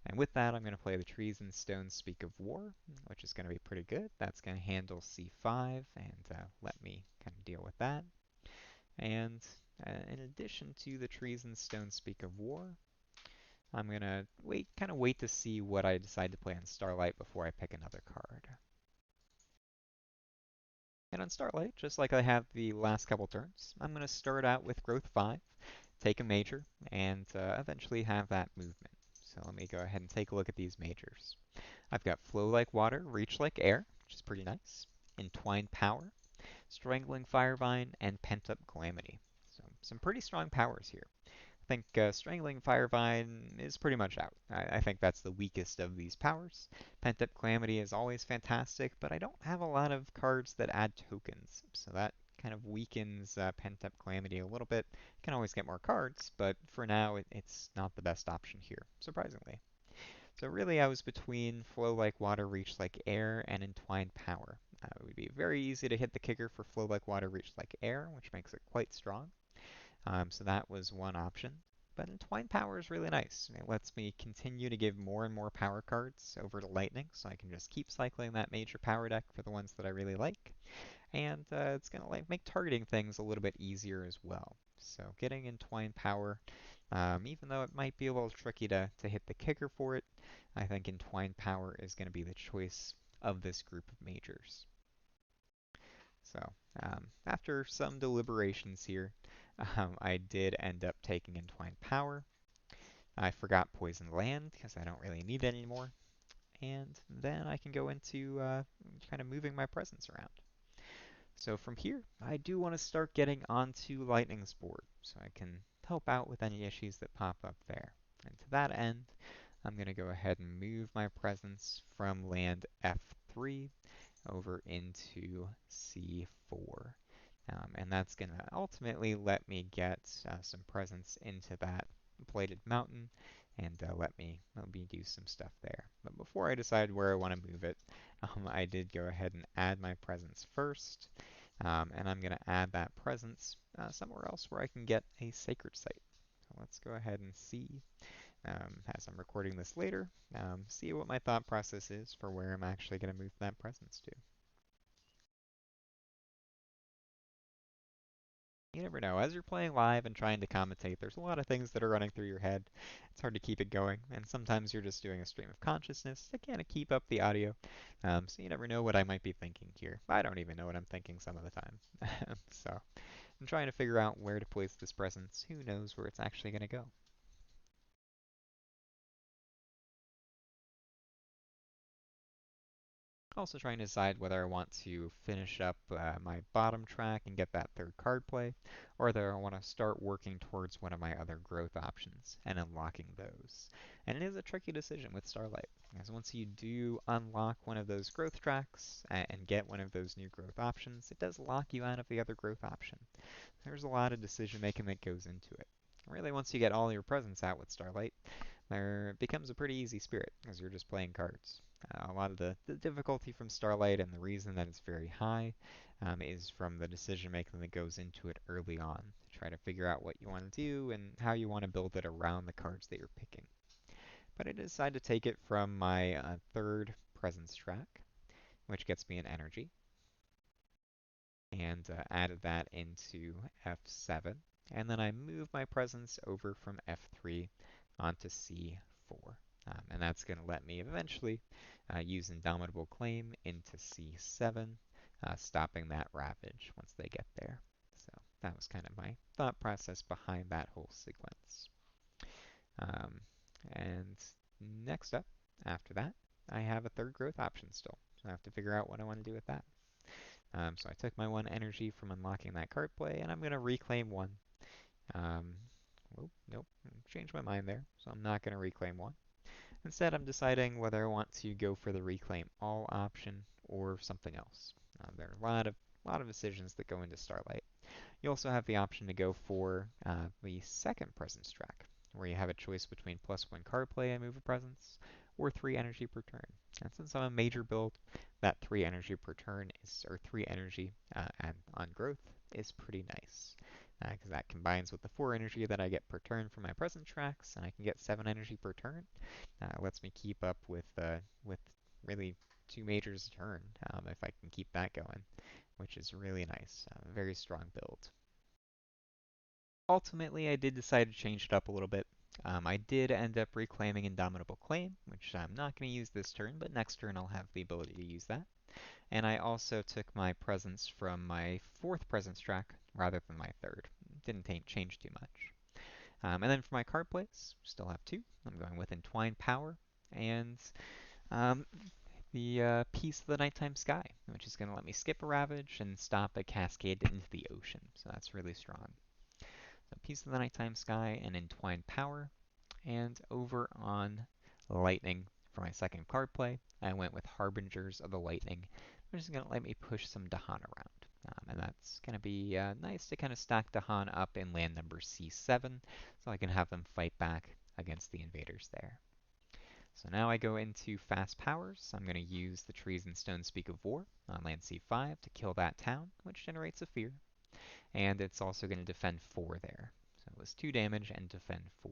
And with that, I'm going to play the Trees and Stones Speak of War, which is going to be pretty good. That's going to handle C5 and let me kind of deal with that. And in addition to the Trees and Stones Speak of War, I'm going to kind of wait to see what I decide to play on Starlight before I pick another card. And on Starlight, just like I have the last couple turns, I'm going to start out with Growth 5, take a major, and eventually have that movement. So let me go ahead and take a look at these majors. I've got Flow Like Water, Reach Like Air, which is pretty nice, Entwined Power, Strangling Firevine, and Pent Up Calamity. So some pretty strong powers here. I think Strangling Firevine is pretty much out. I think that's the weakest of these powers. Pent-Up Calamity is always fantastic, but I don't have a lot of cards that add tokens, so that kind of weakens Pent-Up Calamity a little bit. Can always get more cards, but for now it's not the best option here, surprisingly. So really I was between Flow Like Water, Reach Like Air, and Entwined Power. It would be very easy to hit the kicker for Flow Like Water, Reach Like Air, which makes it quite strong. So that was one option. But Entwined Power is really nice. It lets me continue to give more and more power cards over to Lightning, so I can just keep cycling that major power deck for the ones that I really like. And it's going to make targeting things a little bit easier as well. So getting Entwined Power, even though it might be a little tricky to hit the kicker for it, I think Entwined Power is going to be the choice of this group of majors. So after some deliberations here, I did end up taking Entwined Power. I forgot Poison Land because I don't really need it anymore. And then I can go into kind of moving my presence around. So from here, I do want to start getting onto Lightning's board so I can help out with any issues that pop up there. And to that end, I'm going to go ahead and move my presence from land F3 over into C4. And that's going to ultimately let me get some presence into that plated mountain and let me do some stuff there. But before I decide where I want to move it, I did go ahead and add my presence first. And I'm going to add that presence somewhere else where I can get a sacred site. So let's go ahead and see, as I'm recording this later, see what my thought process is for where I'm actually going to move that presence to. You never know. As you're playing live and trying to commentate, there's a lot of things that are running through your head. It's hard to keep it going, and sometimes you're just doing a stream of consciousness to kind of keep up the audio. So you never know what I might be thinking here. I don't even know what I'm thinking some of the time. So I'm trying to figure out where to place this presence. Who knows where it's actually going to go? Also trying to decide whether I want to finish up my bottom track and get that 3rd card play, or whether I want to start working towards one of my other growth options and unlocking those. And it is a tricky decision with Starlight, because once you do unlock one of those growth tracks and get one of those new growth options, it does lock you out of the other growth option. There's a lot of decision making that goes into it. Really, once you get all your presents out with Starlight, there becomes a pretty easy spirit, as you're just playing cards. A lot of the difficulty from Starlight and the reason that it's very high is from the decision making that goes into it early on to try to figure out what you want to do and how you want to build it around the cards that you're picking. But I decided to take it from my third presence track, which gets me an energy, and added that into F7. And then I moved my presence over from F3 onto C4. And that's going to let me eventually use Indomitable Claim into C7, stopping that Ravage once they get there. So that was kind of my thought process behind that whole sequence. Um, and next up, after that, I have a third growth option still. So I have to figure out what I want to do with that. So I took my one energy from unlocking that card play, and I'm going to reclaim one. Um, oh, nope, changed my mind there, so I'm not going to reclaim one. Instead, I'm deciding whether I want to go for the reclaim all option or something else. There are a lot of decisions that go into Starlight. You also have the option to go for the second presence track, where you have a choice between +1 card play and move a presence, or 3 energy per turn. And since I'm a major build, that 3 energy per turn is, or 3 energy and on growth is pretty nice. Because that combines with the 4 energy that I get per turn from my present tracks, and I can get 7 energy per turn. Lets me keep up with really 2 majors a turn if I can keep that going, which is really nice. Very strong build. Ultimately, I did decide to change it up a little bit. I did end up reclaiming Indomitable Claim, which I'm not going to use this turn, but next turn I'll have the ability to use that. And I also took my presence from my fourth presence track rather than my third. Didn't change too much. And then for my card plays, still have two. I'm going with Entwined Power and um, the Piece of the Nighttime Sky, which is going to let me skip a Ravage and stop a Cascade into the ocean. So that's really strong. So Piece of the Nighttime Sky and Entwined Power. And over on Lightning for my second card play, I went with Harbingers of the Lightning, which is going to let me push some Dahan around. And that's going to be nice to kind of stack Dahan up in land number C7, so I can have them fight back against the invaders there. So now I go into fast powers. I'm going to use the Trees and Stones Speak of War on land C5 to kill that town, which generates a fear. And it's also going to defend 4 there. So it was 2 damage and defend 4.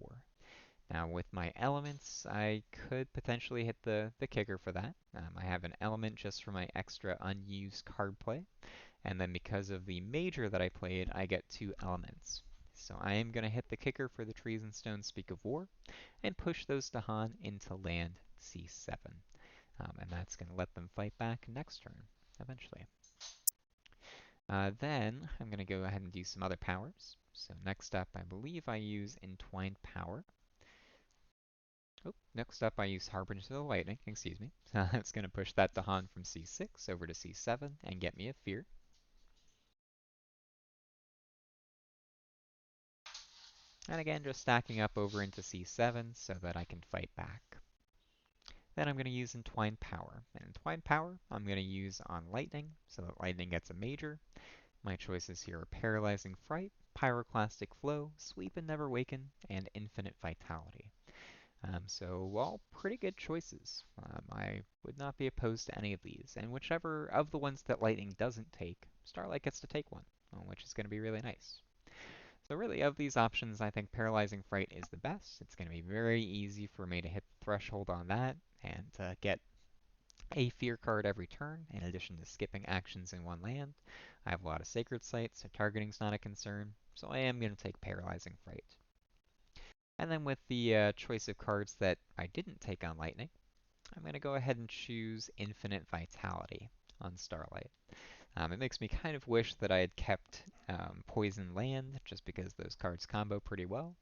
Now with my elements, I could potentially hit the kicker for that. I have an element just for my extra unused card play. And then because of the major that I played, I get 2 elements. So I am going to hit the kicker for the Trees and Stones Speak of War and push those Dahan into land C7. And that's going to let them fight back next turn, eventually. Then I'm going to go ahead and do some other powers. So next up, I believe I use Entwined Power. Oh, next up I use Harbinger of the Lightning, excuse me. It's going to push that Dahan from C6 over to C7 and get me a Fear. And again, just stacking up over into C7 so that I can fight back. Then I'm going to use Entwined Power. And Entwined Power I'm going to use on Lightning so that Lightning gets a major. My choices here are Paralyzing Fright, Pyroclastic Flow, Sweep and Never Waken, and Infinite Vitality. So all pretty good choices. I would not be opposed to any of these, and whichever of the ones that Lightning doesn't take, Starlight gets to take one, which is going to be really nice. So really, of these options, I think Paralyzing Fright is the best. It's going to be very easy for me to hit the threshold on that and get a Fear card every turn, in addition to skipping actions in one land. I have a lot of Sacred Sites, so targeting's not a concern, so I am going to take Paralyzing Fright. And then with the choice of cards that I didn't take on Lightning, I'm going to go ahead and choose Infinite Vitality on Starlight. It makes me kind of wish that I had kept Poison Land, just because those cards combo pretty well,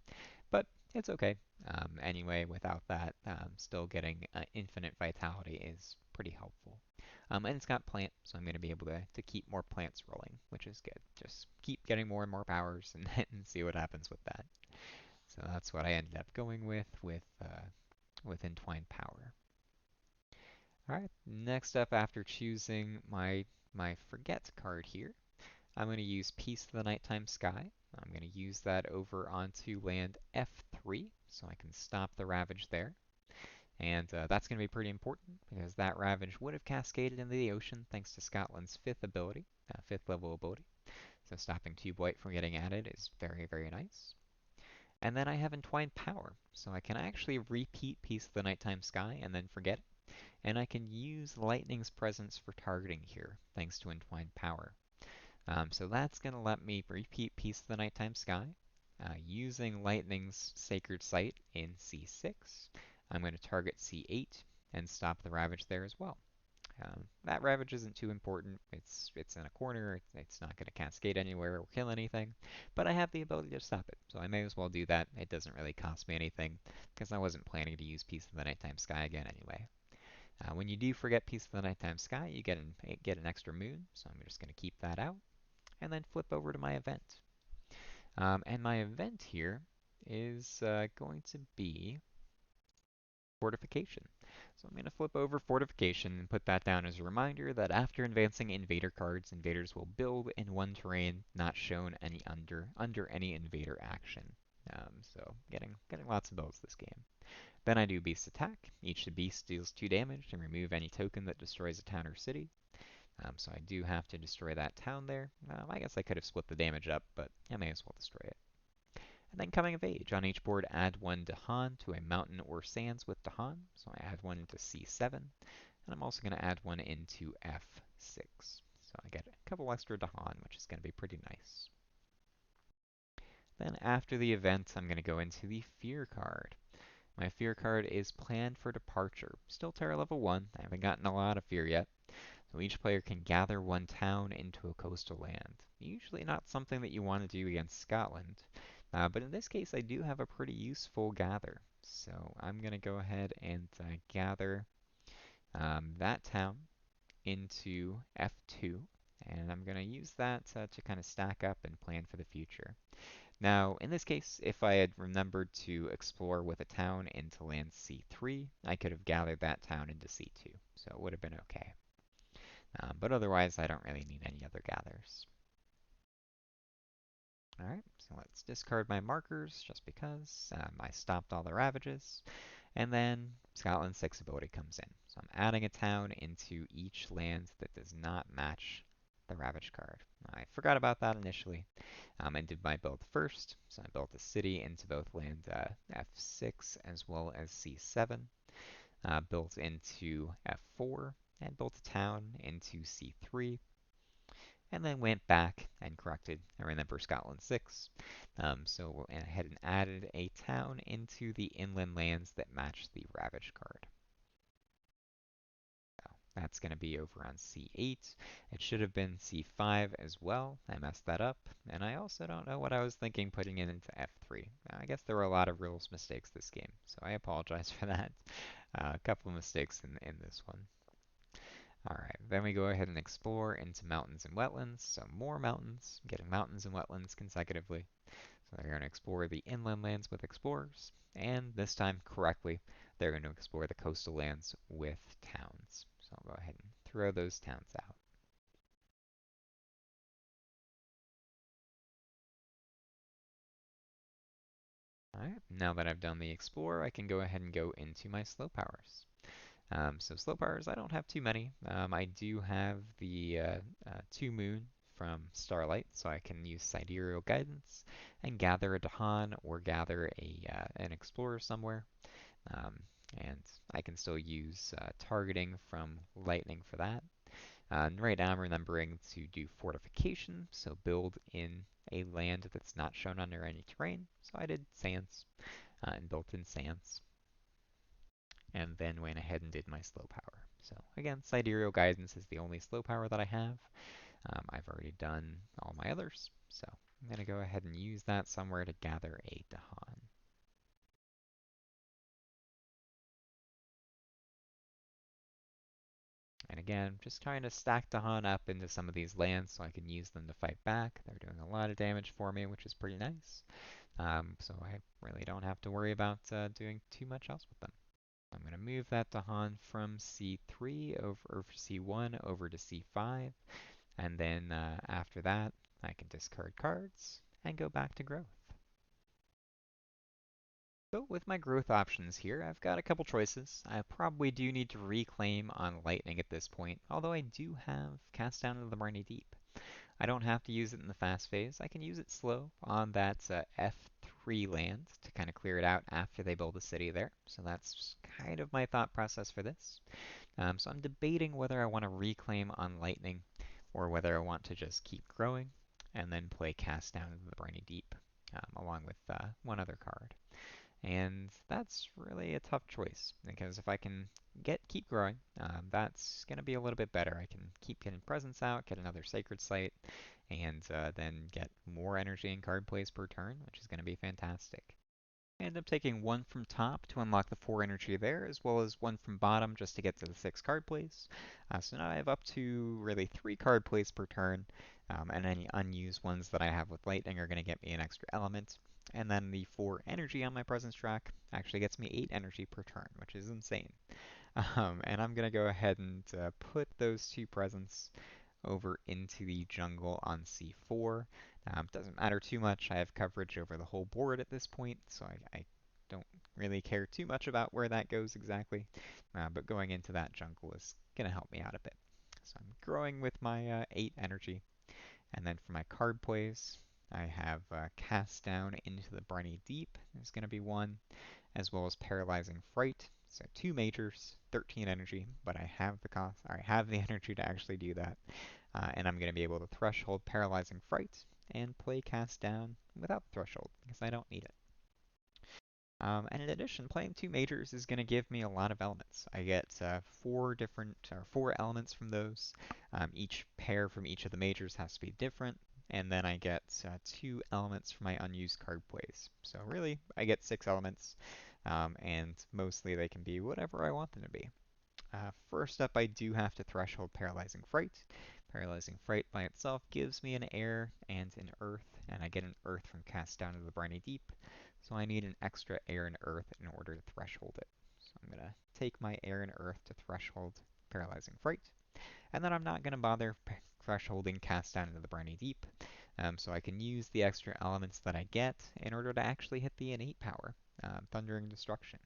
but it's okay. Anyway, without that, still getting Infinite Vitality is pretty helpful. And it's got plant, so I'm going to be able to keep more plants rolling, which is good. Just keep getting more and more powers and see what happens with that. So that's what I ended up going with Entwined Power. All right, next up after choosing my Forget card here, I'm going to use Piece of the Nighttime Sky. I'm going to use that over onto land F3 so I can stop the Ravage there. And that's going to be pretty important because that Ravage would have cascaded into the ocean thanks to Scotland's fifth ability, fifth level ability. So stopping Tube White from getting added is very, very nice. And then I have Entwined Power, so I can actually repeat Piece of the Nighttime Sky and then forget it. And I can use Lightning's presence for targeting here, thanks to Entwined Power. So that's going to let me repeat Piece of the Nighttime Sky. Using Lightning's Sacred Site in C6, I'm going to target C8 and stop the Ravage there as well. That Ravage isn't too important. It's in a corner. It's not going to cascade anywhere or kill anything. But I have the ability to stop it, so I may as well do that. It doesn't really cost me anything because I wasn't planning to use Piece of the Nighttime Sky again anyway. When you do forget Piece of the Nighttime Sky, you get an extra moon, so I'm just going to keep that out and then flip over to my event. And my event here is going to be Fortification. So I'm going to flip over Fortification and put that down as a reminder that after advancing Invader cards, invaders will build in one terrain not shown under any invader action. So getting lots of builds this game. Then I do Beast Attack. Each beast deals 2 damage and remove any token that destroys a town or city. So I do have to destroy that town there. I guess I could have split the damage up, but I may as well destroy it. And then Coming of Age. On each board, add 1 Dahan to a mountain or sands with Dahan. So I add 1 into C7. And I'm also going to add 1 into F6. So I get a couple extra Dahan, which is going to be pretty nice. Then after the event, I'm going to go into the Fear card. My Fear card is Plan for Departure. Still Terror level 1. I haven't gotten a lot of Fear yet. So each player can gather 1 town into a coastal land. Usually not something that you want to do against Scotland. But in this case, I do have a pretty useful gather. So I'm going to go ahead and gather that town into F2. And I'm going to use that to kind of stack up and plan for the future. Now, in this case, if I had remembered to explore with a town into land C3, I could have gathered that town into C2. So it would have been okay. But otherwise, I don't really need any other gathers. Alright, so let's discard my markers just because I stopped all the ravages. And then Scotland's 6th ability comes in. So I'm adding a town into each land that does not match the ravage card. I forgot about that initially. I did my build first, so I built a city into both land F6 as well as C7. Built into F4 and built a town into C3 and then went back and corrected, I remember Scotland 6. So went ahead and added a town into the inland lands that match the Ravage card. So that's going to be over on C8. It should have been C5 as well. I messed that up. And I also don't know what I was thinking putting it into F3. I guess there were a lot of rules mistakes this game, so I apologize for that. A couple of mistakes in this one. Alright, then we go ahead and explore into mountains and wetlands. So more mountains, getting mountains and wetlands consecutively. So they're going to explore the inland lands with explorers, and this time correctly, they're going to explore the coastal lands with towns. So I'll go ahead and throw those towns out. Alright, now that I've done the explorer, I can go ahead and go into my slow powers. So slow powers, I don't have too many. I do have the 2 moon from Starlight, so I can use Sidereal Guidance and gather a Dahan or gather an Explorer somewhere. Um, and I can still use targeting from Lightning for that. And right now I'm remembering to do Fortification, so build in a land that's not shown under any terrain. So I did Sands and built in Sands and then went ahead and did my slow power. So again, Sidereal Guidance is the only slow power that I have. I've already done all my others, so I'm going to go ahead and use that somewhere to gather a Dahan. And again, just trying to stack Dahan up into some of these lands so I can use them to fight back. They're doing a lot of damage for me, which is pretty nice. So I really don't have to worry about doing too much else with them. I'm going to move that Dahan from C3 over or C1 over to C5, and then after that, I can discard cards and go back to growth. So with my growth options here, I've got a couple choices. I probably do need to reclaim on lightning at this point, although I do have cast down into the briny deep. I don't have to use it in the fast phase. I can use it slow on that F3 land to kind of clear it out after they build a city there. So that's kind of my thought process for this. So I'm debating whether I want to reclaim on lightning or whether I want to just keep growing and then play cast down into the briny deep along with one other card. And that's really a tough choice because if I can keep growing, that's going to be a little bit better. I can keep getting presents out, get another sacred site, and then get more energy and card plays per turn, which is going to be fantastic. I end up taking one from top to unlock the 4 energy there, as well as one from bottom just to get to the 6 card plays. So now I have up to really 3 card plays per turn, and any unused ones that I have with lightning are going to get me an extra element. And then the 4 energy on my presence track actually gets me 8 energy per turn, which is insane. And I'm going to go ahead and put those 2 presents over into the jungle on C4. Doesn't matter too much. I have coverage over the whole board at this point, so I don't really care too much about where that goes exactly. But going into that jungle is going to help me out a bit. So I'm growing with my 8 energy. And then for my card plays, I have Cast Down into the Briny Deep. There's going to be one, as well as Paralyzing Fright. So 2 majors, 13 energy, but I have the cost, or I have the energy to actually do that. And I'm going to be able to Threshold Paralyzing Fright and play Cast Down without the Threshold, because I don't need it. And in addition, playing 2 majors is going to give me a lot of elements. I get 4 elements from those. Each pair from each of the majors has to be different. And then I get 2 elements from my unused card plays. So really, I get 6 elements, and mostly they can be whatever I want them to be. First up, I do have to Threshold Paralyzing Fright. Paralyzing Fright by itself gives me an air and an earth, and I get an earth from Cast Down into the Briny Deep. So I need an extra air and earth in order to threshold it. So I'm going to take my air and earth to threshold Paralyzing Fright. And then I'm not going to bother thresholding Cast Down into the Briny Deep. So I can use the extra elements that I get in order to actually hit the innate power, Thundering Destruction.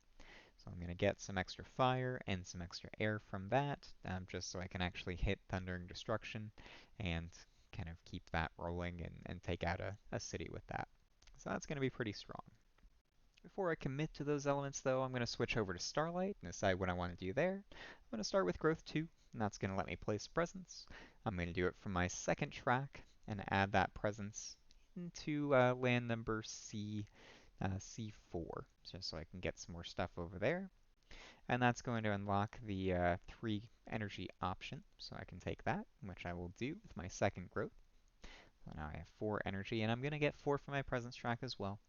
So I'm going to get some extra fire and some extra air from that, just so I can actually hit Thundering Destruction and kind of keep that rolling and take out a city with that. So that's going to be pretty strong. Before I commit to those elements, though, I'm going to switch over to Starlight and decide what I want to do there. I'm going to start with Growth 2, and that's going to let me place Presence. I'm going to do it from my second track and add that Presence into land number C4, just so I can get some more stuff over there. And that's going to unlock the 3 energy option, so I can take that, which I will do with my second growth. So now I have 4 energy, and I'm going to get 4 from my presence track as well.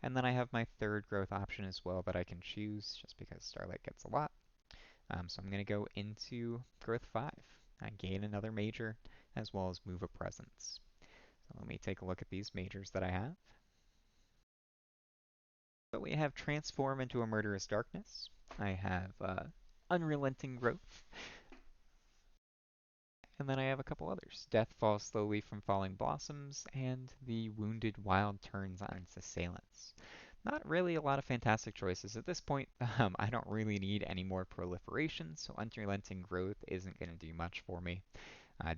And then I have my third growth option as well that I can choose, just because Starlight gets a lot. So I'm going to go into growth 5. I gain another major, as well as move a presence. So let me take a look at these majors that I have. So we have Transform into a Murderous Darkness. I have Unrelenting Growth. And then I have a couple others. Death Falls Slowly from Falling Blossoms, and The Wounded Wild Turns on its Assailants. Not really a lot of fantastic choices at this point. I don't really need any more proliferation, so Unrelenting Growth isn't going to do much for me.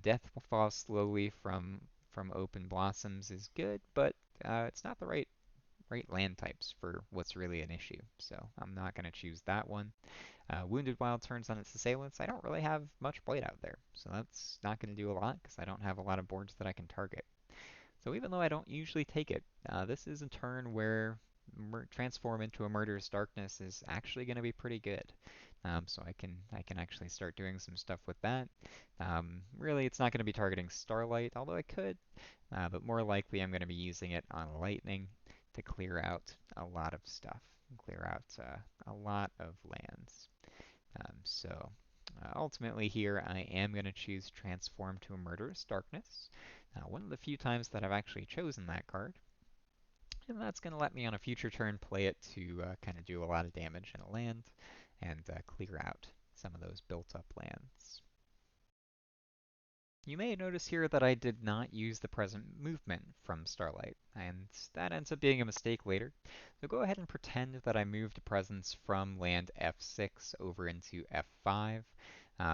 Death Falls Slowly from Open Blossoms is good, but it's not the right land types for what's really an issue, so I'm not going to choose that one. Wounded Wild Turns on its Assailants. I don't really have much played out there, so that's not going to do a lot because I don't have a lot of boards that I can target. So even though I don't usually take it, this is a turn where Transform into a Murderous Darkness is actually going to be pretty good. So I can actually start doing some stuff with that. Really, it's not going to be targeting Starlight, although I could, but more likely I'm going to be using it on Lightning to clear out a lot of stuff, clear out a lot of lands. Ultimately here I am going to choose Transform to a Murderous Darkness. One of the few times that I've actually chosen that card. And that's going to let me on a future turn play it to kind of do a lot of damage in a land and clear out some of those built up lands. You may notice here that I did not use the present movement from Starlight, and that ends up being a mistake later. So go ahead and pretend that I moved presence from land F6 over into F5.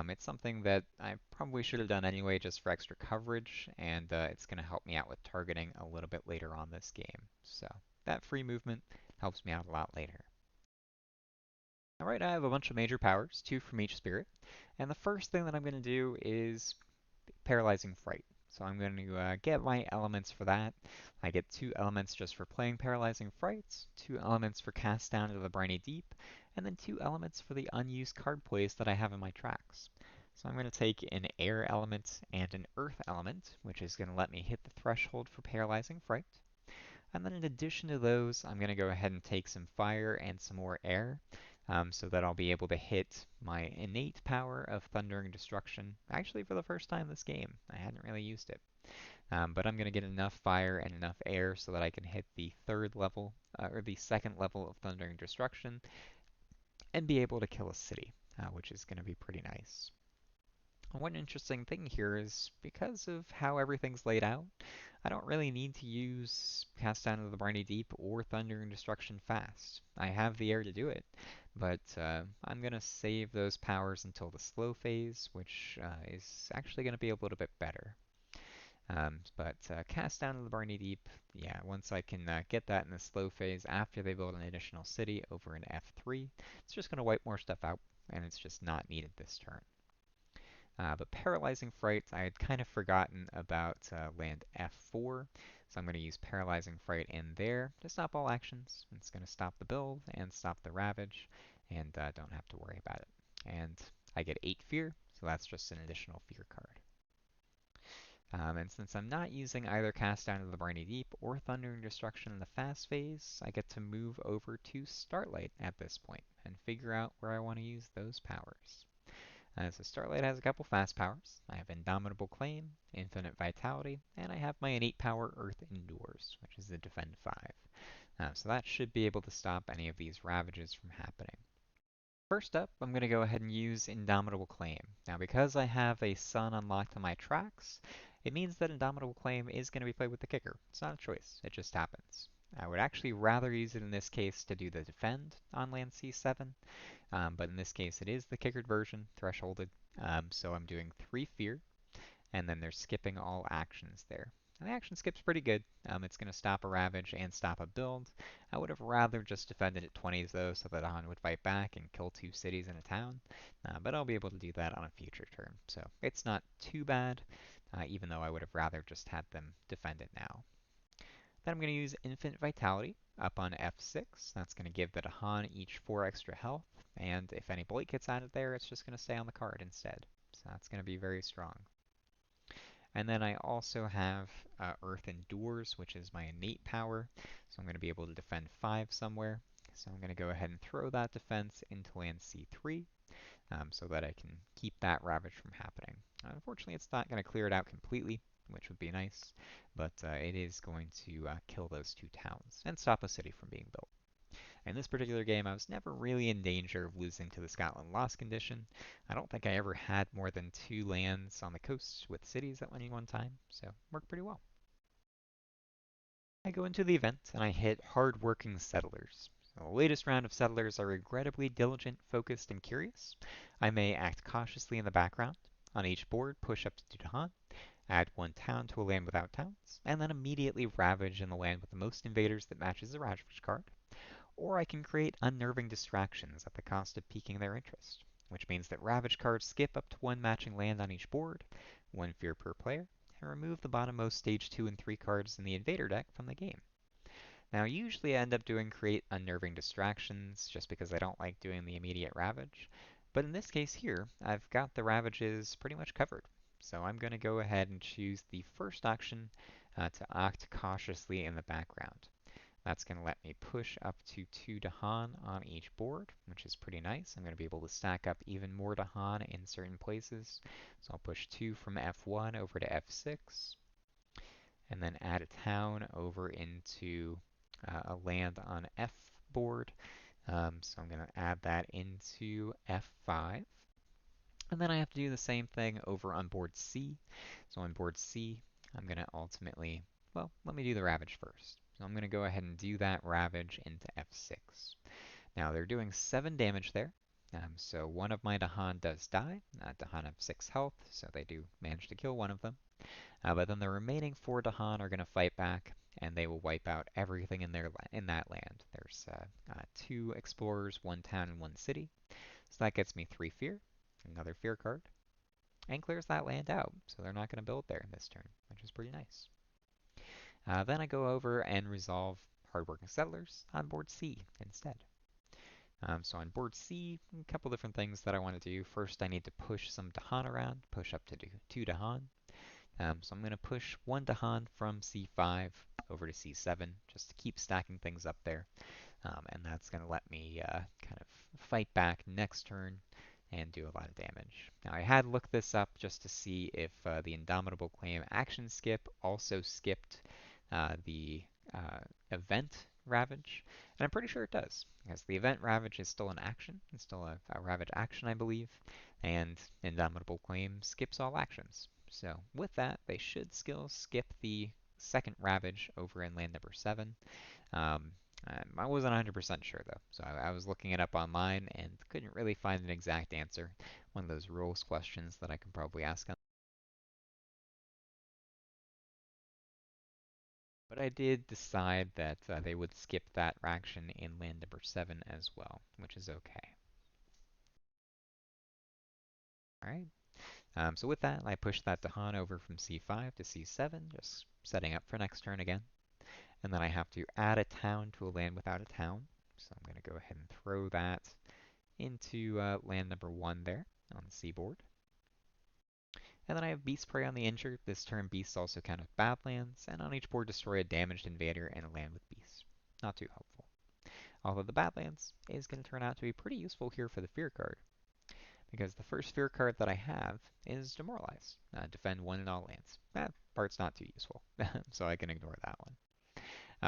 It's something that I probably should have done anyway just for extra coverage, and it's going to help me out with targeting a little bit later on this game. So that free movement helps me out a lot later. Alright, I have a bunch of major powers, 2 from each spirit, and the first thing that I'm going to do is Paralyzing Fright. So I'm going to get my elements for that. I get 2 elements just for playing Paralyzing Frights, 2 elements for Cast Down to the Briny Deep, and then 2 elements for the unused card plays that I have in my tracks. So I'm going to take an air element and an earth element, which is going to let me hit the threshold for Paralyzing Fright. And then in addition to those, I'm going to go ahead and take some fire and some more air, so that I'll be able to hit my innate power of Thundering Destruction, actually for the first time this game. I hadn't really used it. But I'm going to get enough fire and enough air so that I can hit the third level, or the second level of Thundering Destruction, and be able to kill a city, which is going to be pretty nice. One interesting thing here is because of how everything's laid out, I don't really need to use Cast Down to the Briny Deep or Thunder and Destruction fast. I have the air to do it, but I'm going to save those powers until the slow phase, which is actually going to be a little bit better. But Cast Down to the Briny Deep, yeah, once I can get that in the slow phase after they build an additional city over in F3, it's just going to wipe more stuff out, and it's just not needed this turn. But Paralyzing Fright, I had kind of forgotten about land F4, so I'm going to use Paralyzing Fright in there to stop all actions. It's going to stop the build and stop the Ravage, and don't have to worry about it. And I get 8 Fear, so that's just an additional Fear card. And since I'm not using either Cast Down to the Briny Deep or Thundering Destruction in the fast phase, I get to move over to Starlight at this point and figure out where I want to use those powers. So Starlight has a couple fast powers. I have Indomitable Claim, Infinite Vitality, and I have my innate power Earth Endures, which is the Defend 5. So that should be able to stop any of these Ravages from happening. First up, I'm going to go ahead and use Indomitable Claim. Now because I have a Sun unlocked on my tracks, it means that Indomitable Claim is going to be played with the kicker. It's not a choice, it just happens. I would actually rather use it in this case to do the defend on land C7, but in this case it is the kickered version, thresholded, so I'm doing 3 fear, and then they're skipping all actions there. And the action skip's pretty good. It's going to stop a Ravage and stop a build. I would have rather just defended at 20s though, so that Han would fight back and kill 2 cities in a town, but I'll be able to do that on a future turn. So it's not too bad, even though I would have rather just had them defend it now. Then I'm going to use Infinite Vitality up on F6. That's going to give the Han each 4 extra health, and if any Blight gets added there, it's just going to stay on the card instead. So that's going to be very strong. And then I also have Earth Endures, which is my innate power, so I'm going to be able to defend 5 somewhere. So I'm going to go ahead and throw that defense into land C3, so that I can keep that Ravage from happening. Unfortunately, it's not going to clear it out completely, which would be nice, but it is going to kill those 2 towns and stop a city from being built. In this particular game, I was never really in danger of losing to the Scotland loss condition. I don't think I ever had more than 2 lands on the coast with cities at any one time, so worked pretty well. I go into the event and I hit hard-working settlers. So the latest round of settlers are regrettably diligent, focused, and curious. I may act cautiously in the background. On each board, push up to Dahan, add 1 town to a land without towns, and then immediately ravage in the land with the most invaders that matches the Ravage card. Or I can create unnerving distractions at the cost of piquing their interest, which means that Ravage cards skip up to 1 matching land on each board, 1 fear per player, and remove the bottommost stage 2 and 3 cards in the invader deck from the game. Now usually I end up doing create unnerving distractions just because I don't like doing the immediate Ravage, but in this case here, I've got the Ravages pretty much covered. So I'm going to go ahead and choose the first action to act cautiously in the background. That's going to let me push up to 2 Dahan on each board, which is pretty nice. I'm going to be able to stack up even more Dahan in certain places. So I'll push 2 from F1 over to F6, and then add a town over into a land on F board. So I'm going to add that into F5. And then I have to do the same thing over on board C. So on board C, I'm going to ultimately, well, let me do the Ravage first. So I'm going to go ahead and do that Ravage into F6. Now they're doing 7 damage there. So one of my Dahan does die. Dahan have 6 health, so they do manage to kill one of them. But then the remaining 4 Dahan are going to fight back, and they will wipe out everything in in that land. There's 2 explorers, 1 town, and 1 city. So that gets me 3 fear, another fear card, and clears that land out. So they're not going to build there in this turn, which is pretty nice. Then I go over and resolve Hardworking Settlers on board C instead. So on board C, a couple different things that I want to do. First, I need to push some Dahan around, push up to 2 Dahan. So I'm going to push 1 Dahan from C5 over to C7 just to keep stacking things up there. And that's going to let me kind of fight back next turn and do a lot of damage. Now I had looked this up just to see if the Indomitable Claim action skip also skipped the event Ravage, and I'm pretty sure it does, because the event Ravage is still an action. It's still a Ravage action, I believe, and Indomitable Claim skips all actions. So with that, they should still skip the second Ravage over in land number 7. Um, I wasn't 100% sure though, so I was looking it up online and couldn't really find an exact answer. One of those rules questions that I can probably ask on. But I did decide that they would skip that action in land number 7 as well, which is okay. Alright, so with that, I pushed that Dahan over from C5 to C7, just setting up for next turn again. And then I have to add a town to a land without a town. So I'm going to go ahead and throw that into land number 1 there on the seaboard. And then I have Beast Prey on the injured. This turn Beasts also count as Badlands, and on each board destroy a damaged invader and a land with Beasts. Not too helpful. Although the Badlands is going to turn out to be pretty useful here for the Fear card, because the first Fear card that I have is Demoralize. Defend 1 in all lands. That part's not too useful, so I can ignore that one.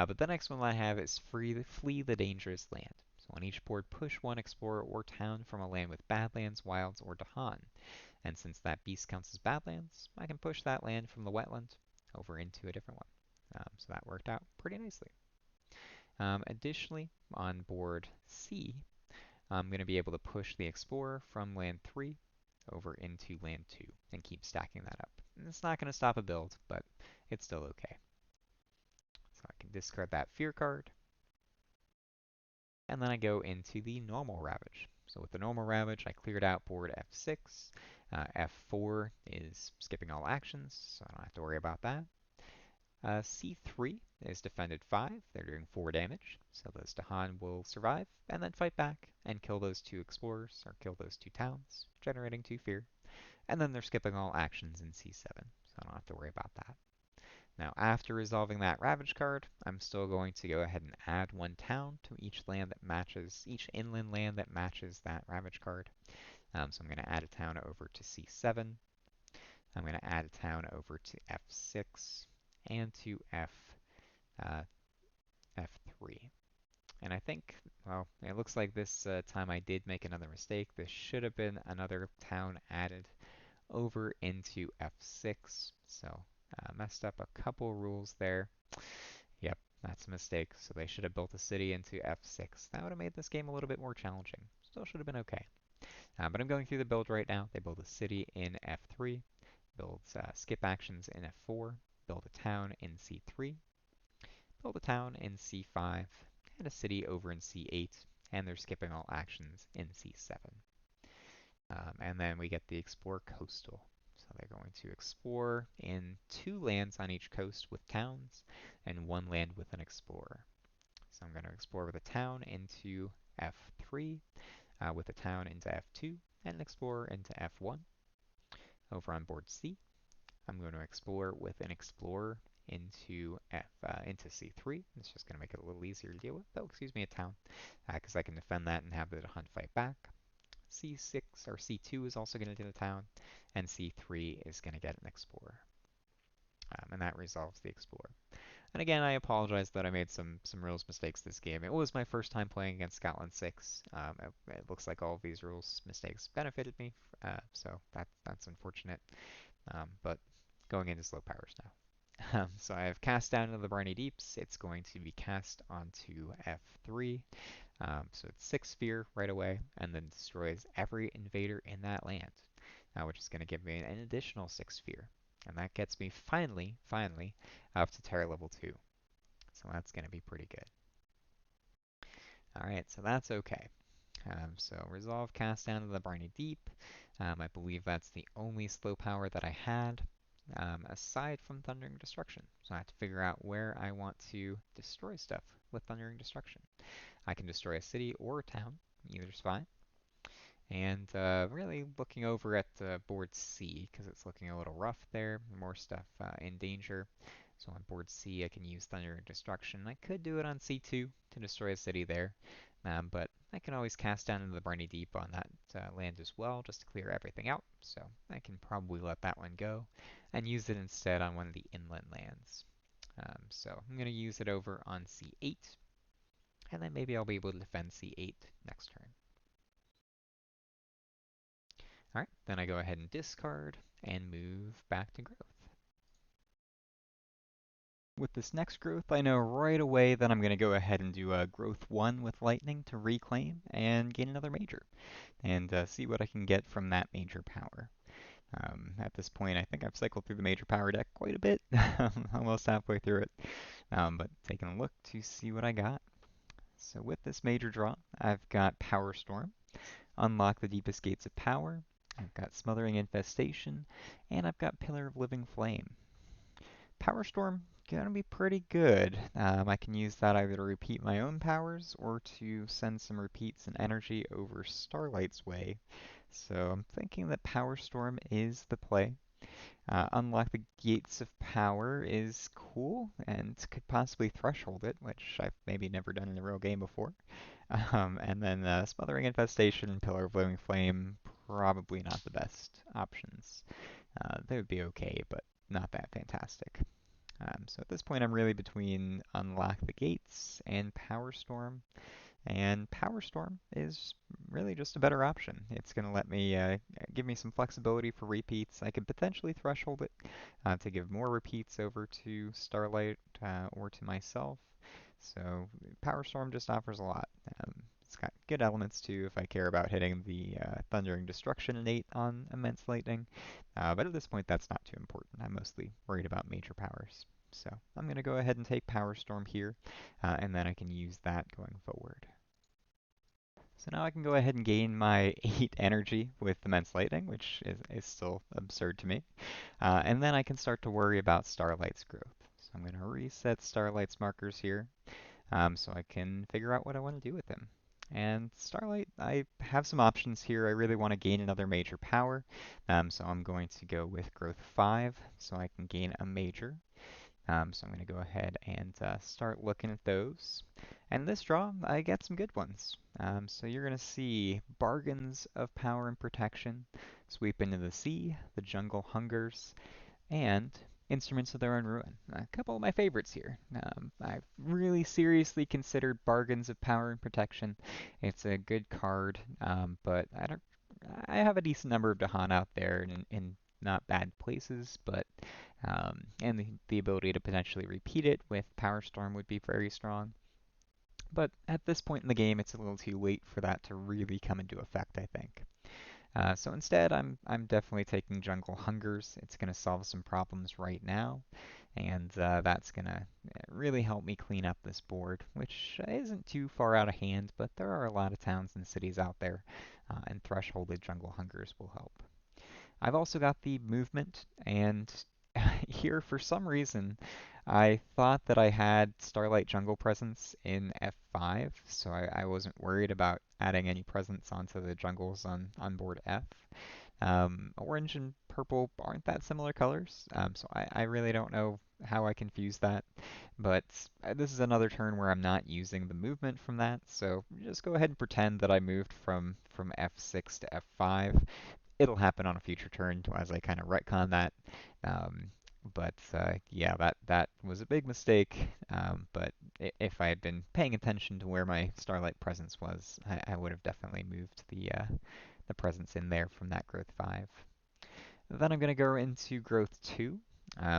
But the next one I have is Flee the Dangerous Land. So on each board, push 1 explorer or town from a land with Badlands, Wilds, or Dahan. And since that beast counts as Badlands, I can push that land from the wetland over into a different one. So that worked out pretty nicely. Additionally, on board C, I'm going to be able to push the explorer from land 3 over into land 2 and keep stacking that up. And it's not going to stop a build, but it's still okay. So I can discard that fear card. And then I go into the normal Ravage. So with the normal Ravage, I cleared out board F6. F4 is skipping all actions, so I don't have to worry about that. C3 is defended 5. They're doing 4 damage, so those Dahan will survive and then fight back and kill those 2 explorers, or kill those 2 towns, generating 2 fear. And then they're skipping all actions in C7, so I don't have to worry about that. Now, after resolving that Ravage card, I'm still going to go ahead and add 1 town to each land that matches, each inland land that matches that Ravage card. So I'm going to add a town over to C7. I'm going to add a town over to F6 and to F3. And I think, well, it looks like this time I did make another mistake. This should have been another town added over into F6. So messed up a couple rules there. Yep, that's a mistake. So they should have built a city into F6. That would have made this game a little bit more challenging. Still should have been okay. But I'm going through the build right now. They build a city in F3, build skip actions in F4, build a town in C3, build a town in C5, and a city over in C8, and they're skipping all actions in C7. And then we get the Explore Coastal. So they're going to explore in 2 lands on each coast with towns, and 1 land with an explorer. So I'm going to explore with a town into F3, with a town into F2, and an explorer into F1. Over on board C, I'm going to explore with an explorer into C3. It's just going to make it a little easier to deal with. Oh, excuse me, a town, because I can defend that and have the hunt fight back. C6 or C2 is also going to get a town, and C3 is going to get an explorer. And that resolves the explorer. And again, I apologize that I made some rules mistakes this game. It was my first time playing against Scotland 6. It looks like all of these rules mistakes benefited me, so that's unfortunate. But going into slow powers now. So I have cast down into the briny deeps. It's going to be cast onto F3. So it's 6 sphere right away, and then destroys every invader in that land, which is going to give me an additional 6 sphere. And that gets me finally, up to Terra level 2. So that's going to be pretty good. Alright, so that's okay. So Resolve cast down to the briny deep. I believe that's the only slow power that I had, aside from Thundering Destruction. So I have to figure out where I want to destroy stuff with Thundering Destruction. I can destroy a city or a town, either's fine. And really looking over at board C, because it's looking a little rough there, more stuff in danger. So on board C, I can use Thunder and Destruction. I could do it on C2 to destroy a city there, but I can always cast down into the Briny Deep on that land as well, just to clear everything out. So I can probably let that one go and use it instead on one of the inland lands. So I'm going to use it over on C8, and then maybe I'll be able to defend C8 next turn. Alright, then I go ahead and discard and move back to growth. With this next growth, I know right away that I'm going to go ahead and do a growth 1 with lightning to reclaim and gain another major, and see what I can get from that major power. At this point, I think I've cycled through the major power deck quite a bit, almost halfway through it, but taking a look to see what I got. So with this major draw, I've got Power Storm, Unlock the Deepest Gates of Power, I've got Smothering Infestation, and I've got Pillar of Living Flame. Power Storm, gonna be pretty good. I can use that either to repeat my own powers or to send some repeats and energy over Starlight's way. So I'm thinking that Power Storm is the play. Unlock the Gates of Power is cool and could possibly threshold it, which I've maybe never done in a real game before. And then Smothering Infestation and Pillar of Living Flame, probably not the best options. They would be okay, but not that fantastic. So at this point, I'm really between Unlock the Gates and Power Storm. And Power Storm is really just a better option. It's going to let me give me some flexibility for repeats. I could potentially threshold it to give more repeats over to Starlight or to myself. So Power Storm just offers a lot. It's got good elements too if I care about hitting the Thundering Destruction innate on Immense Lightning. But at this point, that's not too important. I'm mostly worried about major powers. So I'm going to go ahead and take Power Storm here, and then I can use that going forward. So now I can go ahead and gain my 8 energy with Immense Lightning, which is still absurd to me. And then I can start to worry about Starlight's growth. So I'm going to reset Starlight's markers here, so I can figure out what I want to do with him. And Starlight, I have some options here. I really want to gain another major power, so I'm going to go with Growth 5, so I can gain a major. So I'm going to go ahead and start looking at those. And this draw, I get some good ones. So you're going to see Bargains of Power and Protection, Sweep into the Sea, The Jungle Hungers, and Instruments of Their Own Ruin. A couple of my favorites here. I've really seriously considered Bargains of Power and Protection. It's a good card, but I have a decent number of Dahan out there in not bad places, but and the ability to potentially repeat it with Power Storm would be very strong. But at this point in the game, it's a little too late for that to really come into effect, I think. So instead, I'm definitely taking Jungle Hungers. It's going to solve some problems right now, and that's going to really help me clean up this board, which isn't too far out of hand, but there are a lot of towns and cities out there, and Thresholded Jungle Hungers will help. I've also got the movement, and here for some reason I thought that I had Starlight Jungle Presence in F5, so I wasn't worried about adding any presence onto the jungles on board F. Orange and purple aren't that similar colors, so I really don't know how I confused that, but this is another turn where I'm not using the movement from that, so just go ahead and pretend that I moved from F6 to F5. It'll happen on a future turn as I kind of retcon that. Um, But yeah, that was a big mistake. But if I had been paying attention to where my Starlight presence was, I would have definitely moved the presence in there from that growth 5. Then I'm going to go into growth 2.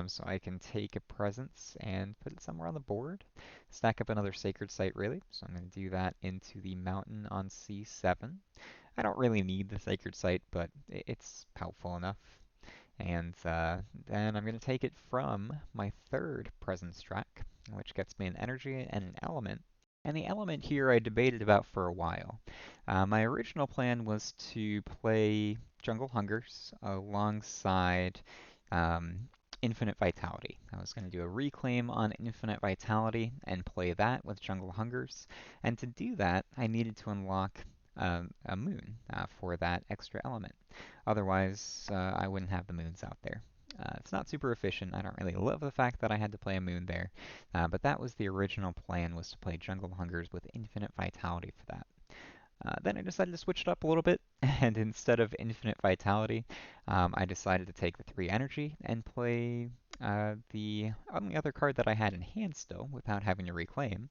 So I can take a presence and put it somewhere on the board. Stack up another sacred site, really. So I'm going to do that into the mountain on C7. I don't really need the sacred site, but it's helpful enough. And then I'm going to take it from my third presence track, which gets me an energy and an element. And the element here I debated about for a while. My original plan was to play Jungle Hungers alongside um, Infinite Vitality. I was going to do a reclaim on Infinite Vitality and play that with Jungle Hungers. And to do that, I needed to unlock a moon for that extra element. Otherwise, I wouldn't have the moons out there. It's not super efficient. I don't really love the fact that I had to play a moon there, but that was the original plan, was to play Jungle Hungers with Infinite Vitality for that. Then I decided to switch it up a little bit, and instead of Infinite Vitality, I decided to take the 3 energy and play the only other card that I had in hand still, without having to reclaim.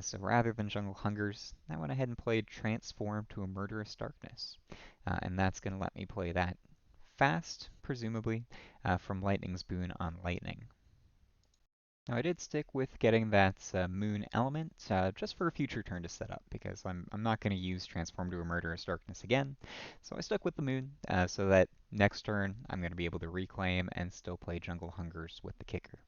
So rather than Jungle Hungers, I went ahead and played Transform to a Murderous Darkness. And that's going to let me play that fast, presumably, from Lightning's Boon on Lightning. Now I did stick with getting that Moon element just for a future turn to set up, because I'm not going to use Transform to a Murderous Darkness again. So I stuck with the Moon so that next turn I'm going to be able to reclaim and still play Jungle Hungers with the kicker.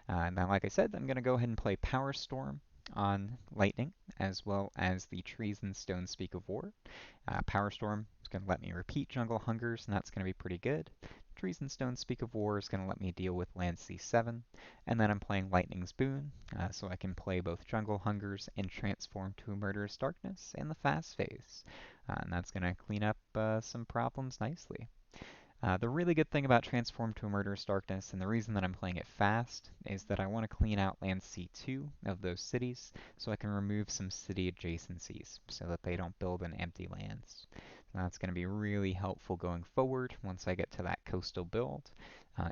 Now, like I said, I'm going to go ahead and play Power Storm on Lightning, as well as the Trees and Stones Speak of War. Power Storm is going to let me repeat Jungle Hungers, and that's going to be pretty good. Trees and Stones Speak of War is going to let me deal with land C7, and then I'm playing Lightning's Boon, so I can play both Jungle Hungers and Transform to a Murderous Darkness in the fast phase. And that's going to clean up some problems nicely. The really good thing about Transform to a Murderous Darkness, and the reason that I'm playing it fast, is that I want to clean out land C2 of those cities, so I can remove some city adjacencies, so that they don't build in empty lands. So that's going to be really helpful going forward once I get to that coastal build,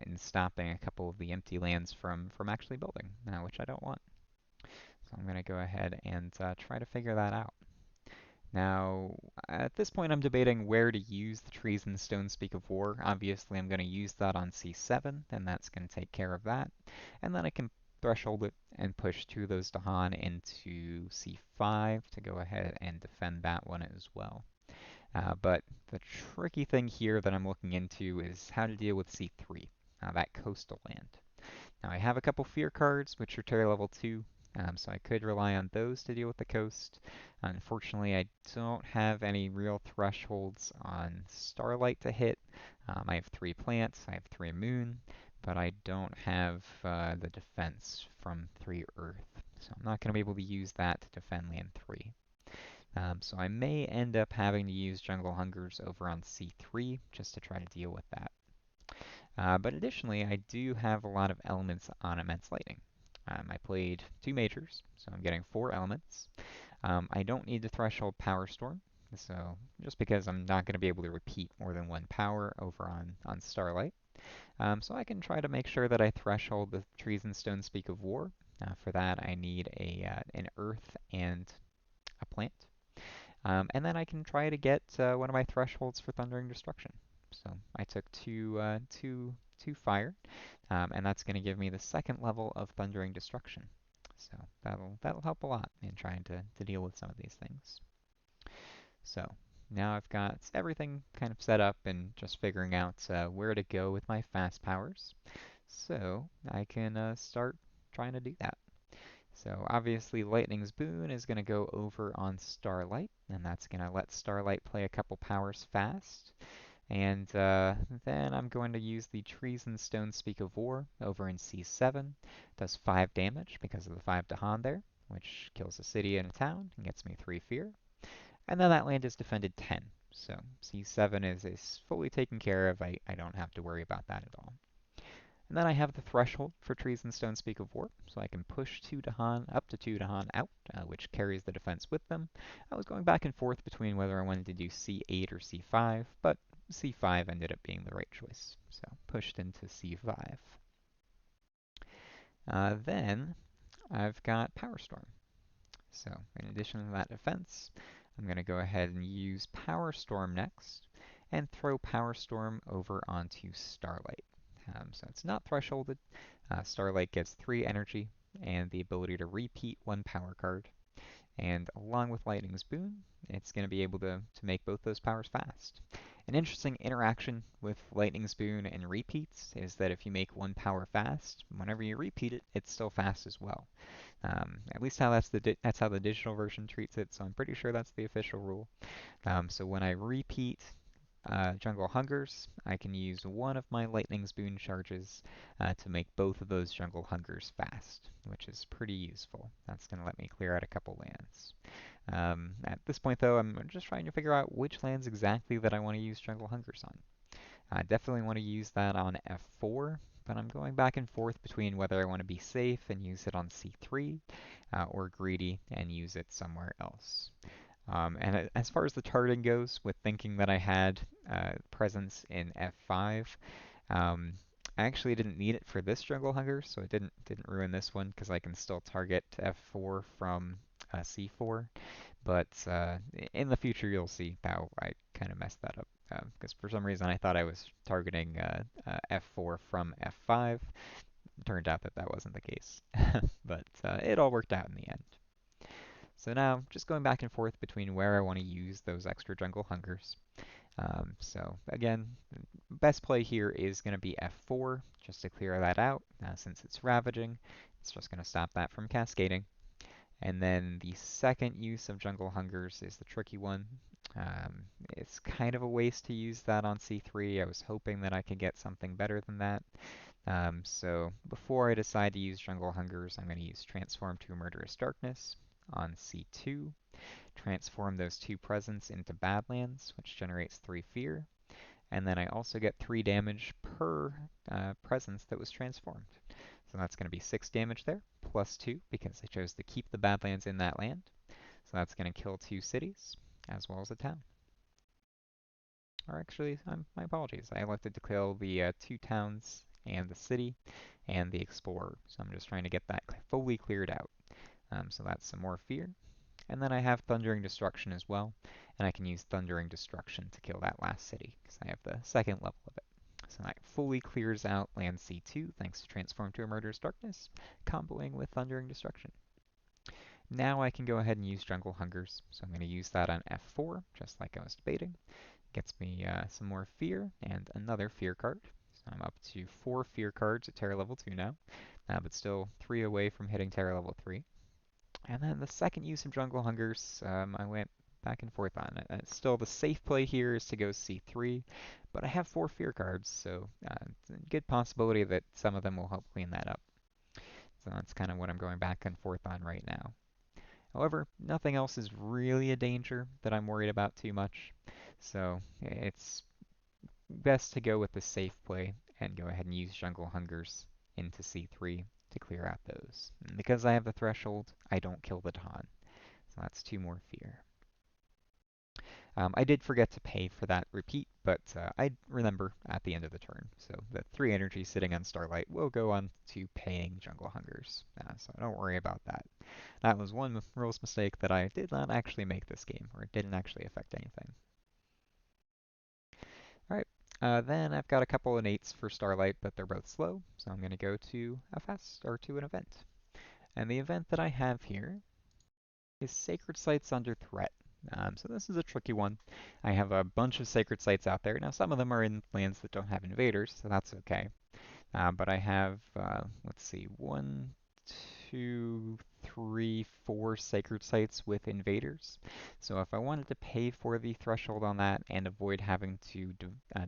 in stopping a couple of the empty lands from actually building, which I don't want. So I'm going to go ahead and try to figure that out. Now, at this point I'm debating where to use the Trees and Stones Speak of War. Obviously I'm going to use that on C7, and that's going to take care of that. And then I can threshold it and push 2 of those Dahan into C5 to go ahead and defend that one as well. But the tricky thing here that I'm looking into is how to deal with C3, that coastal land. Now I have a couple fear cards, which are terror level 2, so I could rely on those to deal with the coast. Unfortunately, I don't have any real thresholds on Starlight to hit. I have 3 plants, I have 3 moon, but I don't have the defense from 3 earth. So I'm not going to be able to use that to defend land 3. So I may end up having to use Jungle Hungers over on C3 just to try to deal with that. But additionally, I do have a lot of elements on Immense Lightning. I played 2 majors, so I'm getting 4 elements. I don't need to threshold Power Storm, so just because I'm not going to be able to repeat more than 1 power over on Starlight. So I can try to make sure that I threshold the Trees and Stones Speak of War. For that, I need an Earth and a plant. And then I can try to get one of my thresholds for Thundering Destruction. So I took two fire, and that's going to give me the 2nd level of Thundering Destruction. So that'll help a lot in trying to deal with some of these things. So now I've got everything kind of set up and just figuring out where to go with my fast powers. So I can start trying to do that. So obviously Lightning's Boon is going to go over on Starlight, and that's going to let Starlight play a couple powers fast. And then I'm going to use the Trees and Stones Speak of War over in C7. Does 5 damage because of the 5 Dahan there, which kills a city and a town and gets me 3 fear. And then that land is defended 10. So C7 is fully taken care of. I don't have to worry about that at all. And then I have the threshold for Trees and Stones Speak of War, so I can push 2 Dahan up to 2 Dahan out, which carries the defense with them. I was going back and forth between whether I wanted to do C8 or C5, but C5 ended up being the right choice, so pushed into C5. Then I've got Power Storm. So in addition to that defense, I'm going to go ahead and use Power Storm next and throw Power Storm over onto Starlight. So it's not thresholded. Starlight gets 3 energy and the ability to repeat 1 power card. And along with Lightning's Boon, it's going to be able to make both those powers fast. An interesting interaction with Lightning's Boon and repeats is that if you make 1 power fast, whenever you repeat it, it's still fast as well. At least how that's how the digital version treats it, so I'm pretty sure that's the official rule. So when I repeat Jungle Hungers, I can use one of my Lightning's Boon charges to make both of those Jungle Hungers fast, which is pretty useful. That's going to let me clear out a couple lands. At this point, though, I'm just trying to figure out which lands exactly that I want to use Jungle Hungers on. I definitely want to use that on F4, but I'm going back and forth between whether I want to be safe and use it on C3, or greedy and use it somewhere else. And as far as the targeting goes, with thinking that I had presence in F5, I actually didn't need it for this Jungle Hunger, so it didn't ruin this one because I can still target F4 from C4. But in the future, you'll see how I kind of messed that up. Because for some reason I thought I was targeting F4 from F5. Turned out that that wasn't the case. But it all worked out in the end. So now, just going back and forth between where I want to use those extra Jungle Hungers. So again, best play here is going to be F4, just to clear that out. Since it's ravaging, it's just going to stop that from cascading. And then the second use of Jungle Hungers is the tricky one. It's kind of a waste to use that on C3. I was hoping that I could get something better than that. So before I decide to use Jungle Hungers, I'm going to use Transform to Murderous Darkness on C2. Transform those 2 presence into Badlands, which generates 3 fear. And then I also get 3 damage per presence that was transformed. So that's going to be 6 damage there, plus 2, because I chose to keep the Badlands in that land. So that's going to kill 2 cities, as well as a town. Or actually, my apologies. I elected to kill the 2 towns and the city and the explorer. So I'm just trying to get that fully cleared out. So that's some more fear. And then I have Thundering Destruction as well, and I can use Thundering Destruction to kill that last city, because I have the second level of it. So that fully clears out land C2 thanks to Transform to a Murderous Darkness, comboing with Thundering Destruction. Now I can go ahead and use Jungle Hungers, so I'm going to use that on F4, just like I was debating. Gets me some more fear and another fear card. So I'm up to 4 fear cards at Terra level 2 now, but still 3 away from hitting Terra level 3. And then the second use of Jungle Hungers, I went back and forth on it. Still, the safe play here is to go C3, but I have 4 fear cards, so it's a good possibility that some of them will help clean that up. So that's kind of what I'm going back and forth on right now. However, nothing else is really a danger that I'm worried about too much, so it's best to go with the safe play and go ahead and use Jungle Hungers into C3 to clear out those. And because I have the threshold, I don't kill the Dawn. So that's 2 more fear. I did forget to pay for that repeat, but I remember at the end of the turn. So the 3 energy sitting on Starlight will go on to paying Jungle Hungers. So don't worry about that. That was one rules mistake that I did not actually make this game, or it didn't actually affect anything. Alright, then I've got a couple of innates for Starlight, but they're both slow, so I'm going to go to a fast, or to an event. And the event that I have here is Sacred Sites Under Threat. So this is a tricky one. I have a bunch of sacred sites out there. Now some of them are in lands that don't have invaders, so that's okay. But I have, let's see, 1, 2, 3, 4 sacred sites with invaders. So if I wanted to pay for the threshold on that and avoid having to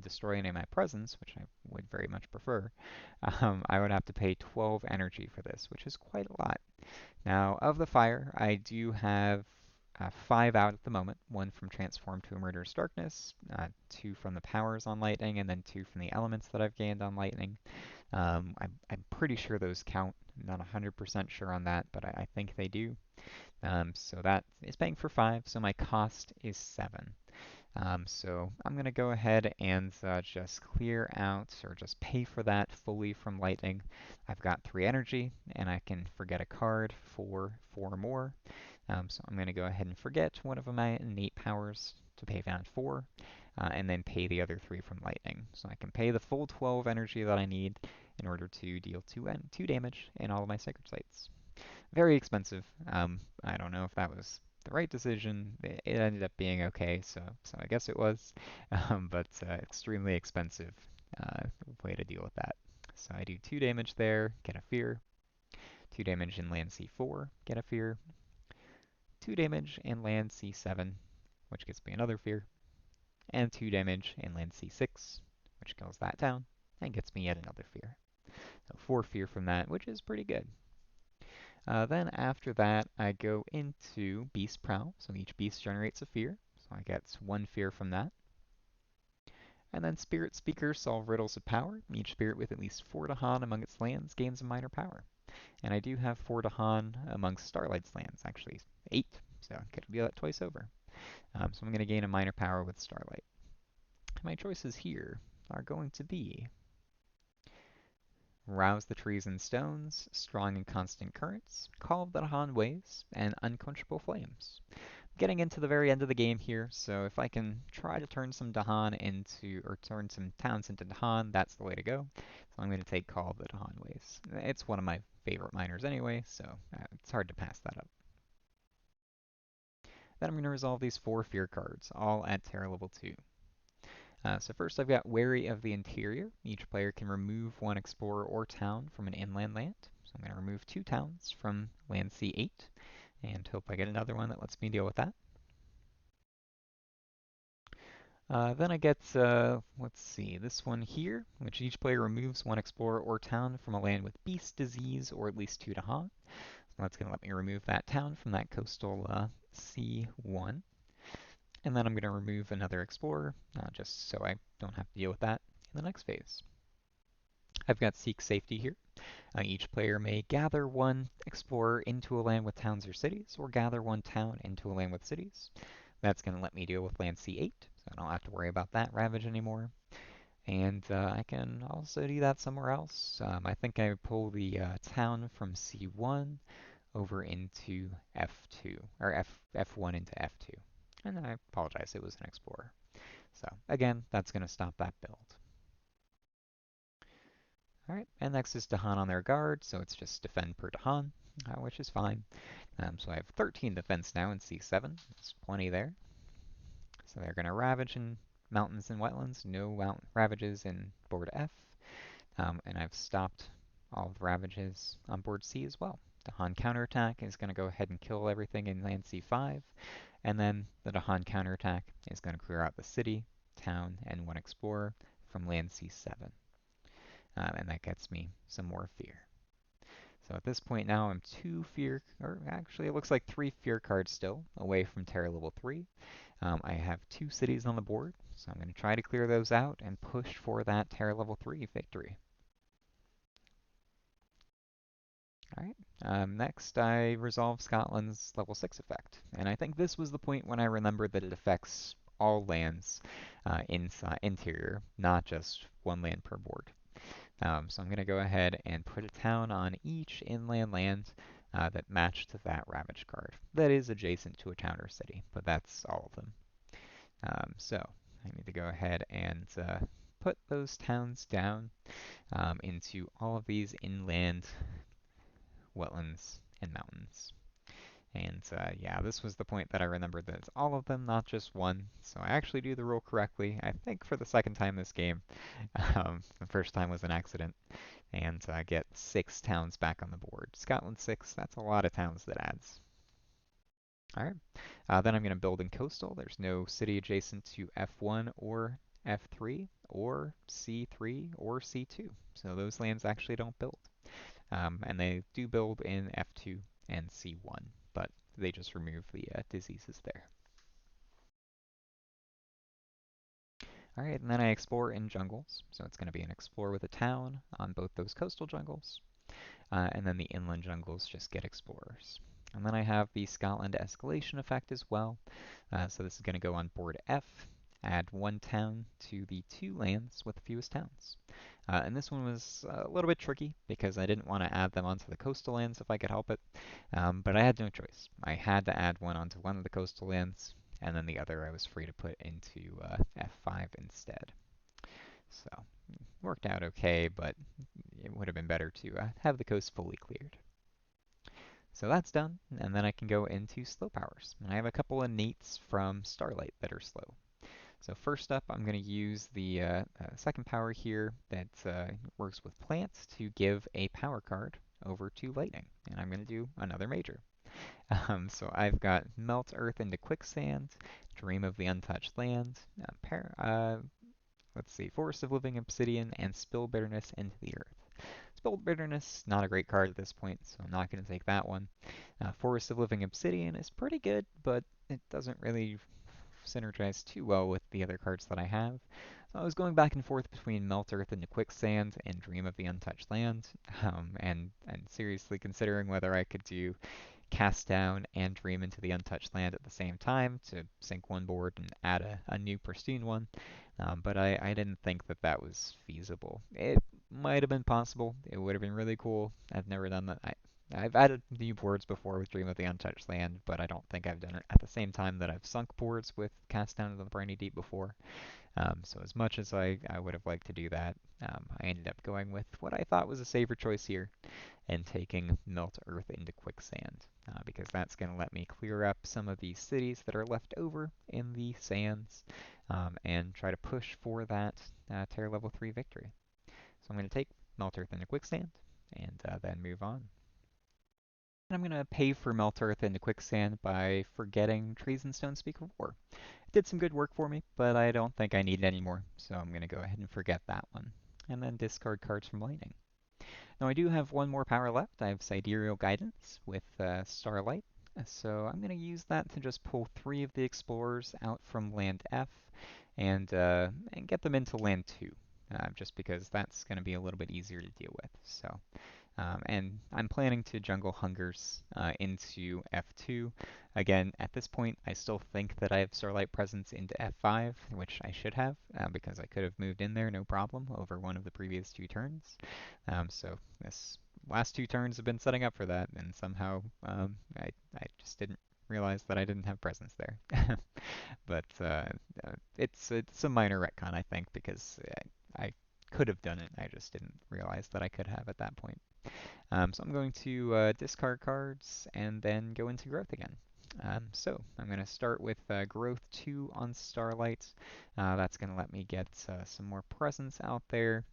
destroy any of my presence, which I would very much prefer, I would have to pay 12 energy for this, which is quite a lot. Now, of the fire, I do have 5 out at the moment. 1 from Transform to a Murderous Darkness, 2 from the powers on Lightning, and then 2 from the elements that I've gained on Lightning. I'm pretty sure those count. I'm not 100% sure on that, but I think they do. So that is paying for 5, so my cost is 7. So I'm going to go ahead and just clear out or just pay for that fully from lightning. I've got 3 energy and I can forget a card for 4 more. So I'm going to go ahead and forget one of my innate powers to pay down 4 and then pay the other 3 from lightning. So I can pay the full 12 energy that I need in order to deal 2 damage in all of my sacred sites. Very expensive. I don't know if that was the right decision. It ended up being okay, so I guess it was, but extremely expensive way to deal with that. So I do 2 damage there, get a fear. 2 damage in land C4, get a fear. 2 damage in land C7, which gets me another fear. And 2 damage in land C6, which kills that down and gets me yet another fear. So 4 fear from that, which is pretty good. Then after that, I go into Beast Prowl. So each beast generates a fear. So I get 1 fear from that. And then Spirit Speaker, solve riddles of power. Each spirit with at least 4 Dahan among its lands gains a minor power. And I do have 4 Dahan amongst Starlight's lands, actually 8. So I could do that twice over. So I'm going to gain a minor power with Starlight. My choices here are going to be Rouse the Trees and Stones, Strong and Constant Currents, Call of the Dahan Waves, and Unquenchable Flames. Getting into the very end of the game here, so if I can try to turn some Dahan into, or turn some towns into Dahan, that's the way to go. So I'm going to take Call of the Dahan Waves. It's one of my favorite miners anyway, so it's hard to pass that up. Then I'm going to resolve these 4 fear cards, all at Terra level 2. So first I've got Wary of the Interior. Each player can remove 1 explorer or town from an inland land. So I'm going to remove 2 towns from land C8 and hope I get another one that lets me deal with that. Then I get, let's see, this one here, which each player removes 1 explorer or town from a land with beast, disease, or at least 2 Dahan. So that's going to let me remove that town from that coastal C1. And then I'm going to remove another explorer, just so I don't have to deal with that in the next phase. I've got Seek Safety here. Each player may gather 1 explorer into a land with towns or cities, or gather 1 town into a land with cities. That's going to let me deal with land C8, so I don't have to worry about that ravage anymore. And I can also do that somewhere else. I think I pull the town from C1 over into F2, or F1 into F2. And I apologize, it was an explorer. So again, that's going to stop that build. Alright, and next is Dahan on their guard, so it's just defend per Dahan, which is fine. So I have 13 defense now in C7, there's plenty there. So they're going to ravage in mountains and wetlands, no ravages in board F. And I've stopped all of the ravages on board C as well. Dahan counterattack is going to go ahead and kill everything in land C5, and then the Dahan counterattack is going to clear out the city, town, and 1 explorer from land C7. And that gets me some more fear. So at this point now I'm 2 fear, or actually it looks like 3 fear cards still away from Terra level 3. I have 2 cities on the board, so I'm going to try to clear those out and push for that Terra level 3 victory. Alright, next I resolve Scotland's level 6 effect, and I think this was the point when I remembered that it affects all lands interior, not just 1 land per board. So I'm going to go ahead and put a town on each inland land that matched that Ravage card. That is adjacent to a town or city, but that's all of them. So I need to go ahead and put those towns down into all of these inland wetlands and mountains. And yeah, this was the point that I remembered that it's all of them, not just 1. So I actually do the rule correctly, I think for the 2nd time this game. The first time was an accident. And I get 6 towns back on the board. Scotland 6, that's a lot of towns that adds. Alright, then I'm going to build in coastal. There's no city adjacent to F1 or F3 or C3 or C2. So those lands actually don't build. And they do build in F2 and C1, but they just remove the diseases there. Alright, and then I explore in jungles. So it's going to be an explore with a town on both those coastal jungles. And then the inland jungles just get explorers. And then I have the Scotland escalation effect as well. So this is going to go on board F. add one town to the two lands with the fewest towns. And this one was a little bit tricky because I didn't want to add them onto the coastal lands if I could help it, but I had no choice. I had to add one onto one of the coastal lands, and then the other I was free to put into F5 instead. So worked out okay, but it would have been better to have the coast fully cleared. So that's done, and then I can go into slow powers. And I have a couple innates from Starlight that are slow. So first up, I'm going to use the second power here that works with plants to give a power card over to lightning. And I'm going to do another major. So I've got Melt Earth into Quicksand, Dream of the Untouched Land, let's see, Forest of Living Obsidian, and Spill Bitterness into the Earth. Spill Bitterness, not a great card at this point, so I'm not going to take that one. Forest of Living Obsidian is pretty good, but it doesn't really synergize too well with the other cards that I have. So I was going back and forth between Melt Earth into Quicksand and Dream of the Untouched Land, and seriously considering whether I could do Cast Down and Dream into the Untouched Land at the same time to sync one board and add a new pristine one. But I didn't think that that was feasible. It might have been possible. It would have been really cool. I've never done that. I've added new boards before with Dream of the Untouched Land, but I don't think I've done it at the same time that I've sunk boards with Cast Down into the Briny Deep before. So as much as I would have liked to do that, I ended up going with what I thought was a safer choice here and taking Melt Earth into Quicksand, because that's going to let me clear up some of these cities that are left over in the sands and try to push for that Terror Level 3 victory. So I'm going to take Melt Earth into Quicksand and then move on. And I'm going to pay for Melt Earth into Quicksand by forgetting Trees and Stone Speak of War. It did some good work for me, but I don't think I need it anymore, so I'm going to go ahead and forget that one. And then discard cards from Lightning. Now I do have one more power left. I have Sidereal Guidance with Starlight. So I'm going to use that to just pull 3 of the Explorers out from Land F and get them into Land 2, just because that's going to be a little bit easier to deal with. So and I'm planning to Jungle Hungers into F2. Again, at this point, I still think that I have Starlight Presence into F5, which I should have, because I could have moved in there no problem over one of the previous 2 turns. So this last 2 turns have been setting up for that, and somehow I just didn't realize that I didn't have Presence there. But it's a minor retcon, I think, because I could have done it. I just didn't realize that I could have at that point. So I'm going to discard cards and then go into growth again. So I'm going to start with growth 2 on Starlight. That's going to let me get some more presence out there.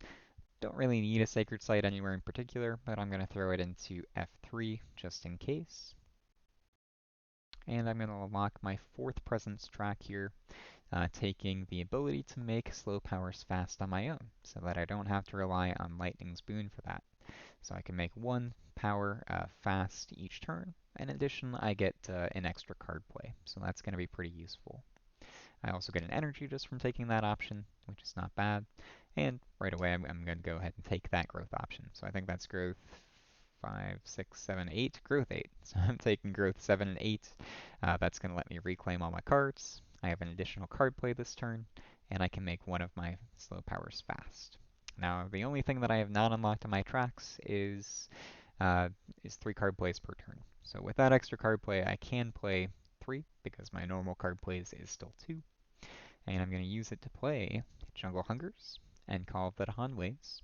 Don't really need a sacred site anywhere in particular, but I'm going to throw it into F3 just in case. And I'm going to lock my 4th presence track here, taking the ability to make slow powers fast on my own, so that I don't have to rely on Lightning's Boon for that. So I can make 1 power fast each turn. In addition, I get an extra card play, so that's going to be pretty useful. I also get an energy just from taking that option, which is not bad. And right away, I'm going to go ahead and take that growth option. So I think that's growth 5, 6, 7, 8, growth 8. So I'm taking growth 7 and 8. That's going to let me reclaim all my cards. I have an additional card play this turn, and I can make 1 of my slow powers fast. Now, the only thing that I have not unlocked on my tracks is 3 card plays per turn. So with that extra card play, I can play 3 because my normal card plays is still 2. And I'm going to use it to play Jungle Hungers and Call of the Dahan Ways.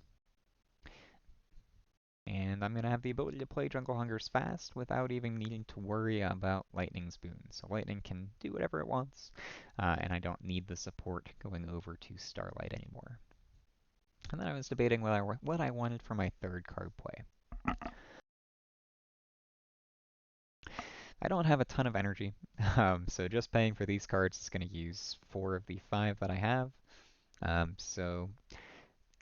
And I'm going to have the ability to play Jungle Hungers fast without even needing to worry about Lightning's Boon. So Lightning can do whatever it wants, and I don't need the support going over to Starlight anymore. And then I was debating what I wanted for my 3rd card play. I don't have a ton of energy, so just paying for these cards is going to use 4 of the 5 that I have. And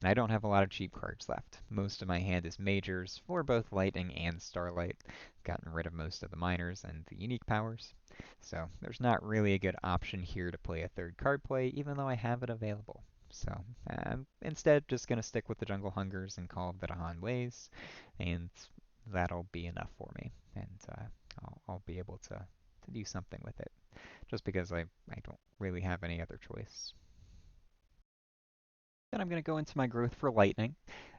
I don't have a lot of cheap cards left. Most of my hand is majors for both Lightning and Starlight. Gotten rid of most of the minors and the unique powers. So there's not really a good option here to play a 3rd card play, even though I have it available. So I'm instead just going to stick with the Jungle Hungers and Call of the Dahan Ways, and that'll be enough for me. And I'll be able to do something with it. just because I don't really have any other choice. Then I'm going to go into my growth for lightning,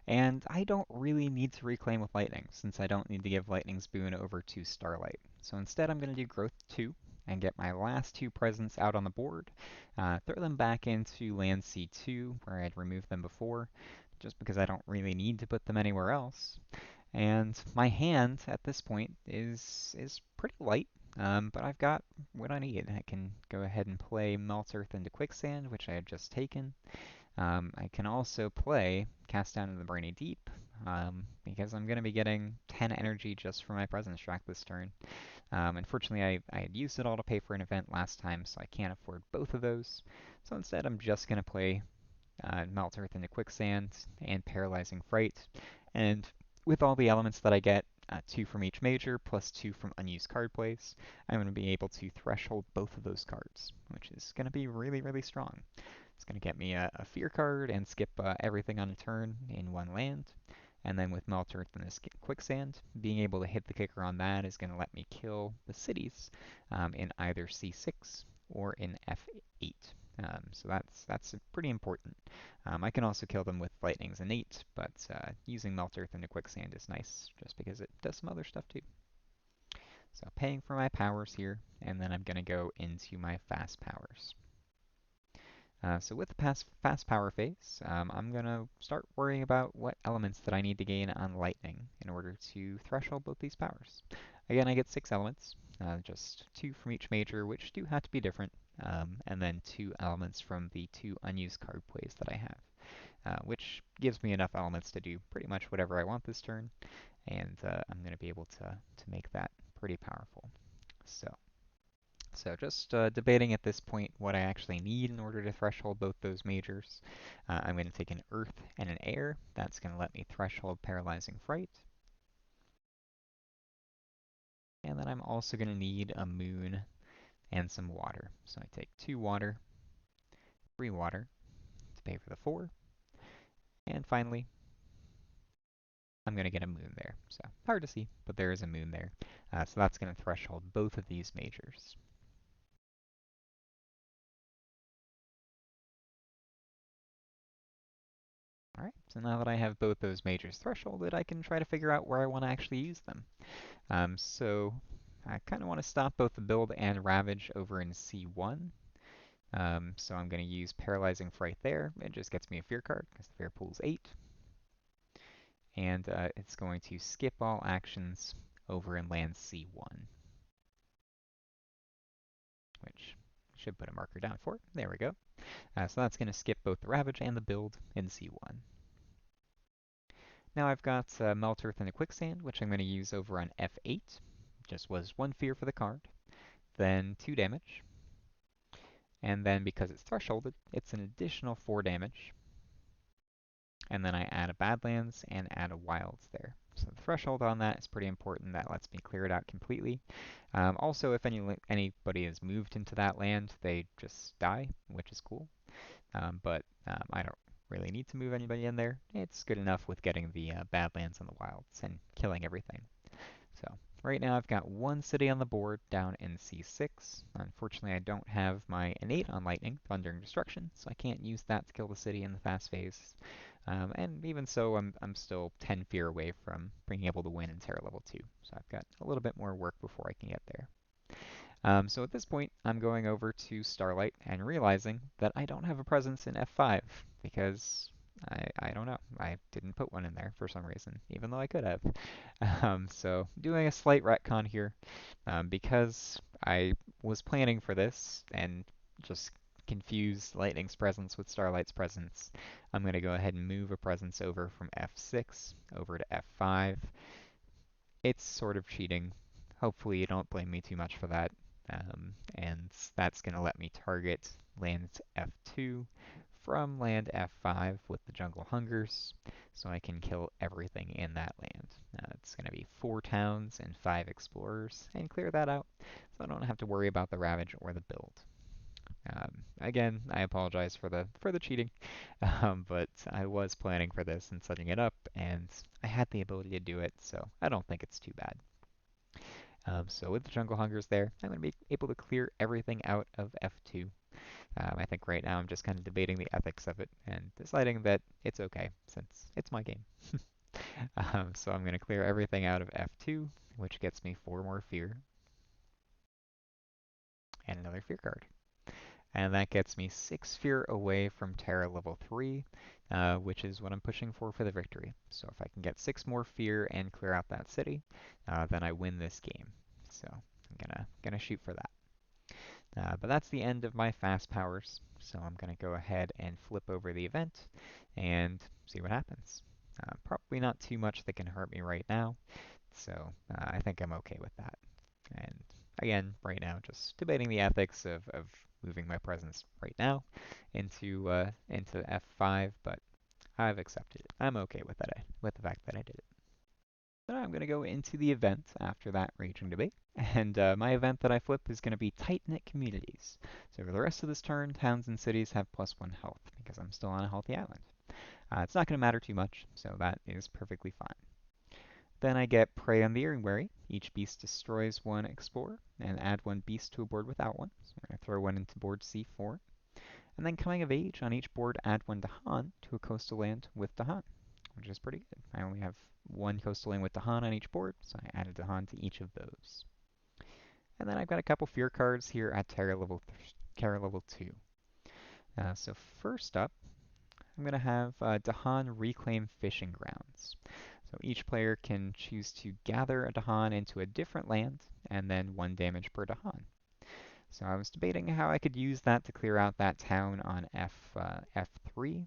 and I don't really need to reclaim with lightning since I don't need to give lightning's boon over to Starlight. So instead I'm going to do growth 2 and get my last two presents out on the board, throw them back into land C2 where I'd removed them before, just because I don't really need to put them anywhere else. And my hand at this point is pretty light, but I've got what I need. I can go ahead and play Melt Earth into Quicksand, which I had just taken. I can also play Cast Down into the Briny Deep, because I'm going to be getting 10 energy just for my Presence Track this turn. Unfortunately, I had used it all to pay for an event last time, so I can't afford both of those. So instead, I'm just going to play Melt Earth into Quicksand and Paralyzing Fright. And with all the elements that I get, 2 from each major plus 2 from unused card plays, I'm going to be able to threshold both of those cards, which is going to be really, really strong. It's going to get me a fear card and skip everything on a turn in one land. And then with Melt Earth and this Quicksand, being able to hit the kicker on that is going to let me kill the cities in either C6 or in F8. So that's pretty important. I can also kill them with Lightning's Innate, but using Melt Earth into Quicksand is nice just because it does some other stuff too. So paying for my powers here, and then I'm going to go into my fast powers. So with the fast power phase, I'm going to start worrying about what elements that I need to gain on lightning in order to threshold both these powers. Again, I get 6 elements, just 2 from each major, which do have to be different, and then 2 elements from the 2 unused card plays that I have, which gives me enough elements to do pretty much whatever I want this turn, and I'm going to be able to make that pretty powerful. So just debating at this point what I actually need in order to threshold both those majors. I'm going to take an Earth and an Air. That's going to let me threshold Paralyzing Fright. And then I'm also going to need a Moon and some Water. So I take 2 Water, 3 Water to pay for the 4. And finally, I'm going to get a Moon there. So hard to see, but there is a Moon there. So that's going to threshold both of these majors. Alright, so now that I have both those majors thresholded, I can try to figure out where I want to actually use them. So I kind of want to stop both the build and Ravage over in C1. So I'm going to use Paralyzing Fright there. It just gets me a fear card because the fear pool's 8. And it's going to skip all actions over in land C1, which should put a marker down for it. There we go. So that's going to skip both the Ravage and the build in C1. Now I've got Melt Earth and a Quicksand, which I'm going to use over on F8. Just was 1 fear for the card, then 2 damage. And then because it's thresholded, it's an additional 4 damage. And then I add a Badlands and add a Wilds there. So the threshold on that is pretty important. That lets me clear it out completely. Also, if anybody is moved into that land, they just die, which is cool. But I don't really need to move anybody in there. It's good enough with getting the Badlands and the Wilds and killing everything. So right now I've got 1 city on the board down in C6. Unfortunately, I don't have my innate on Lightning, Thunder and Destruction, so I can't use that to kill the city in the fast phase. And even so, I'm still 10 fear away from being able to win in Terra level 2. So I've got a little bit more work before I can get there. So at this point, I'm going over to Starlight and realizing that I don't have a presence in F5 because I don't know. I didn't put one in there for some reason, even though I could have. So doing a slight retcon here because I was planning for this and just confused Lightning's presence with Starlight's presence. I'm going to go ahead and move a presence over from F6 over to F5. It's sort of cheating. Hopefully you don't blame me too much for that. And that's going to let me target land F2 from land F5 with the Jungle Hungers, so I can kill everything in that land. It's going to be 4 towns and 5 explorers, and clear that out, so I don't have to worry about the Ravage or the build. Again, I apologize for the cheating, but I was planning for this and setting it up, and I had the ability to do it, so I don't think it's too bad. So with the Jungle Hunters there, I'm going to be able to clear everything out of F2. I think right now I'm just kind of debating the ethics of it and deciding that it's okay since it's my game. So I'm going to clear everything out of F2, which gets me 4 more fear and another fear card. And that gets me 6 fear away from Terra level 3, which is what I'm pushing for the victory. So if I can get 6 more fear and clear out that city, then I win this game. So I'm gonna shoot for that. But that's the end of my fast powers, so I'm going to go ahead and flip over the event and see what happens. Probably not too much that can hurt me right now, so I think I'm okay with that. And again, right now, just debating the ethics of moving my presence right now into F5, but I've accepted it. I'm okay with that, with the fact that I did it. So I'm going to go into the event after that raging debate. And my event that I flip is going to be tight-knit communities. So for the rest of this turn, towns and cities have +1 health because I'm still on a healthy island. It's not going to matter too much, so that is perfectly fine. Then I get Prey on the Earwary. Each beast destroys 1 explorer and add 1 beast to a board without one. So we're going to throw 1 into board C4. And then Coming of Age, on each board add 1 Dahan to a coastal land with Dahan, which is pretty good. I only have 1 coastal land with Dahan on each board, so I added Dahan to each of those. And then I've got a couple fear cards here at Terra level 2. So first up, I'm going to have Dahan Reclaim Fishing Grounds. So each player can choose to gather a Dahan into a different land, and then 1 damage per Dahan. So I was debating how I could use that to clear out that town on F3.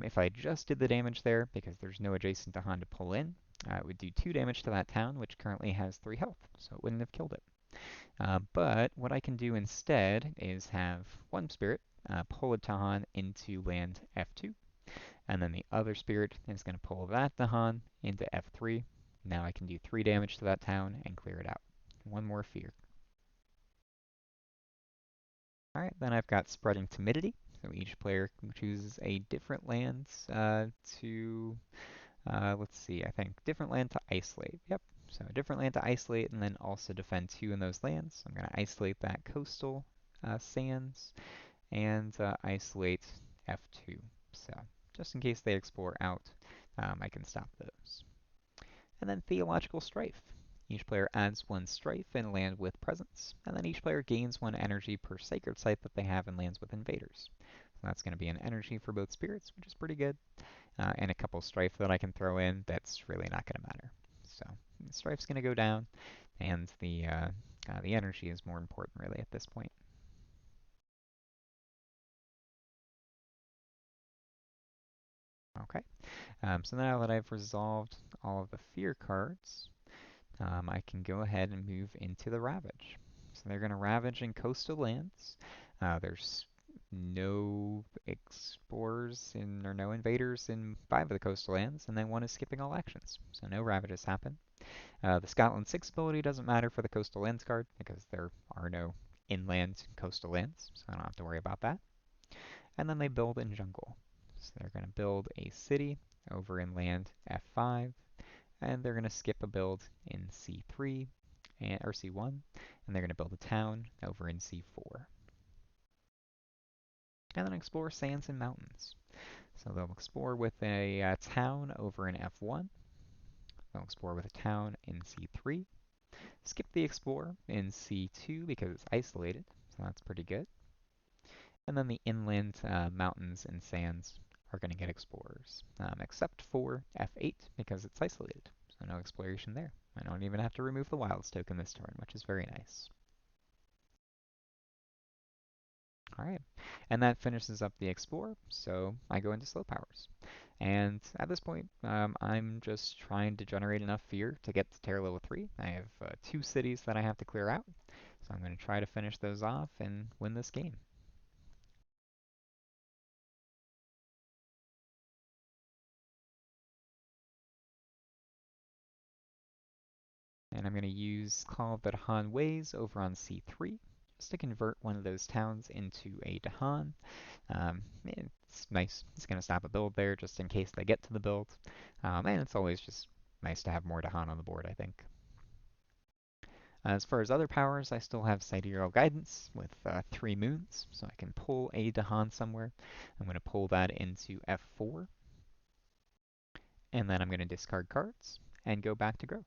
If I just did the damage there, because there's no adjacent Dahan to pull in, it would do 2 damage to that town, which currently has 3 health, so it wouldn't have killed it. But what I can do instead is have 1 spirit pull a Dahan into land F2, and then the other spirit is going to pull that Dahan into F3. Now I can do 3 damage to that town and clear it out. 1 more fear. Alright, then I've got Spreading Timidity. So each player chooses a different land let's see, I think different land to isolate. Yep, so a different land to isolate and then also defend 2 in those lands. I'm going to isolate that coastal sands and isolate F2. So just in case they explore out, I can stop those. And then Theological Strife. Each player adds 1 strife in land with presence, and then each player gains 1 energy per sacred site that they have in lands with invaders. So that's going to be an energy for both spirits, which is pretty good, and a couple strife that I can throw in that's really not going to matter. So strife's going to go down, and the energy is more important really at this point. Okay, so now that I've resolved all of the fear cards, I can go ahead and move into the Ravage. So they're going to ravage in coastal lands. There's no explorers or no invaders in 5 of the coastal lands, and then 1 is skipping all actions. So no ravages happen. The Scotland 6 ability doesn't matter for the coastal lands card because there are no inland coastal lands, so I don't have to worry about that. And then they build in jungle. So they're going to build a city over in land F5, and they're going to skip a build in C3 or C1, and they're going to build a town over in C4. And then explore sands and mountains. So they'll explore with a town over in F1. They'll explore with a town in C3. Skip the explore in C2 because it's isolated, so that's pretty good. And then the inland mountains and sands are going to get explorers, except for F8 because it's isolated, so no exploration there. I don't even have to remove the wilds token this turn, which is very nice. Alright, and that finishes up the explore, so I go into slow powers. And at this point, I'm just trying to generate enough fear to get to Terra level 3. I have 2 cities that I have to clear out, so I'm going to try to finish those off and win this game. And I'm going to use Call of the Dahan Ways over on C3 just to convert one of those towns into a Dahan. It's nice. It's going to stop a build there just in case they get to the build. And it's always just nice to have more Dahan on the board, I think. As far as other powers, I still have Sidereal Guidance with 3 moons, so I can pull a Dahan somewhere. I'm going to pull that into F4, and then I'm going to discard cards and go back to growth.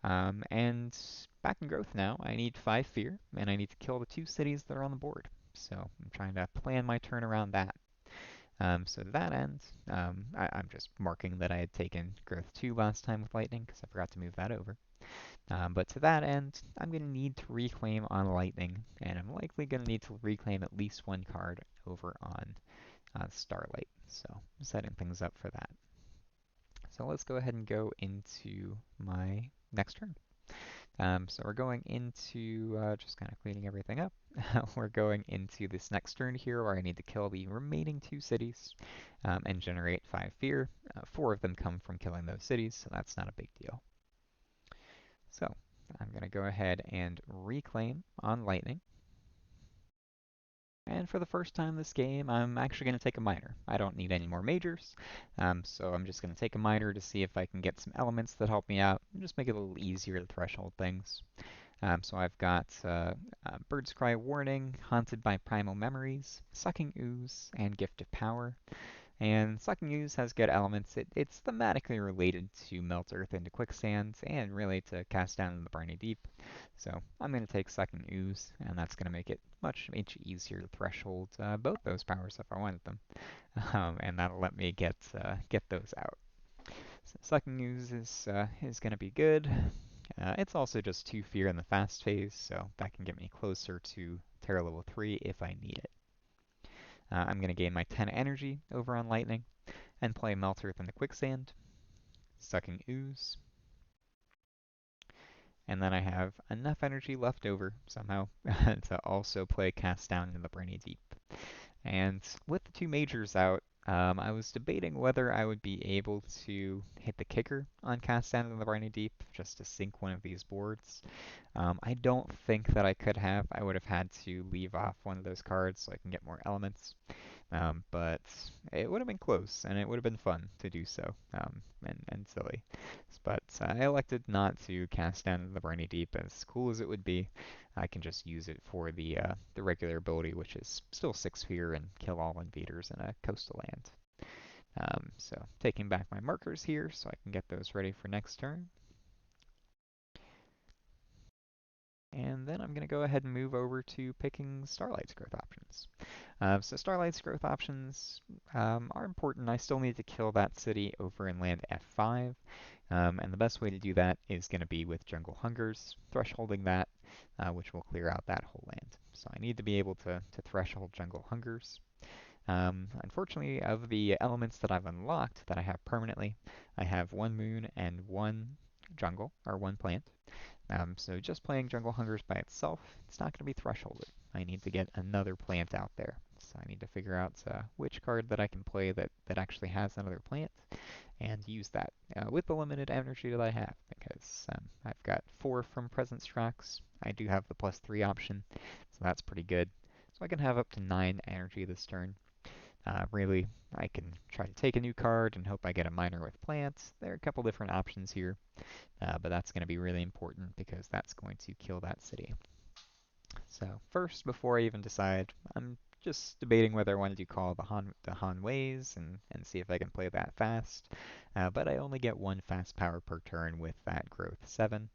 And back in growth now, I need 5 fear, and I need to kill the 2 cities that are on the board. So I'm trying to plan my turn around that. So to that end, I'm just marking that I had taken growth 2 last time with lightning because I forgot to move that over. But to that end, I'm going to need to reclaim on lightning, and I'm likely going to need to reclaim at least 1 card over on Starlight. So I'm setting things up for that. So let's go ahead and go into my next turn. So we're going into, just kind of cleaning everything up, we're going into this next turn here where I need to kill the remaining 2 cities and generate 5 fear. 4 of them come from killing those cities, so that's not a big deal. So I'm going to go ahead and reclaim on lightning. And for the first time this game, I'm actually going to take a minor. I don't need any more majors, so I'm just going to take a minor to see if I can get some elements that help me out and just make it a little easier to threshold things. So I've got Bird's Cry Warning, Haunted by Primal Memories, Sucking Ooze, and Gift of Power. And Sucking Ooze has good elements. It's thematically related to Melt Earth into Quicksand, and really to Cast Down in the Briny Deep. So I'm going to take Sucking Ooze, and that's going to make it much easier to threshold both those powers if I wanted them. And that'll let me get those out. So Sucking Ooze is going to be good. It's also just 2 fear in the fast phase, so that can get me closer to Terra level 3 if I need it. I'm going to gain my 10 energy over on Lightning and play Melt Earth into Quicksand, Sucking Ooze, and then I have enough energy left over somehow to also play Cast Down into the Briny Deep. And with the 2 majors out, I was debating whether I would be able to hit the kicker on Cast Down into the Briny Deep just to sink one of these boards. I don't think that I could have. I would have had to leave off one of those cards so I can get more elements. But it would have been close, and it would have been fun to do so, and silly. But I elected not to Cast Down into the Briny Deep. As cool as it would be, I can just use it for the regular ability, which is still 6 fear and kill all invaders in a coastal land. So taking back my markers here so I can get those ready for next turn. And then I'm going to go ahead and move over to picking Starlight's growth options. So Starlight's growth options are important. I still need to kill that city over in land F5. And the best way to do that is going to be with Jungle Hungers, thresholding that, which will clear out that whole land. So I need to be able to threshold Jungle Hungers. Unfortunately, of the elements that I've unlocked that I have permanently, I have 1 moon and 1 jungle, or 1 plant. So just playing Jungle Hungers by itself, it's not going to be thresholded. I need to get another plant out there. So I need to figure out which card that I can play that actually has another plant and use that with the limited energy that I have, because I've got 4 from Presence Tracks. I do have the +3 option, so that's pretty good. So I can have up to 9 energy this turn. Really, I can try to take a new card and hope I get a minor with plants. There are a couple different options here. But that's going to be really important because that's going to kill that city. So first, before I even decide, I'm just debating whether I want to do Call the Han Ways and see if I can play that fast. But I only get 1 fast power per turn with that growth 7,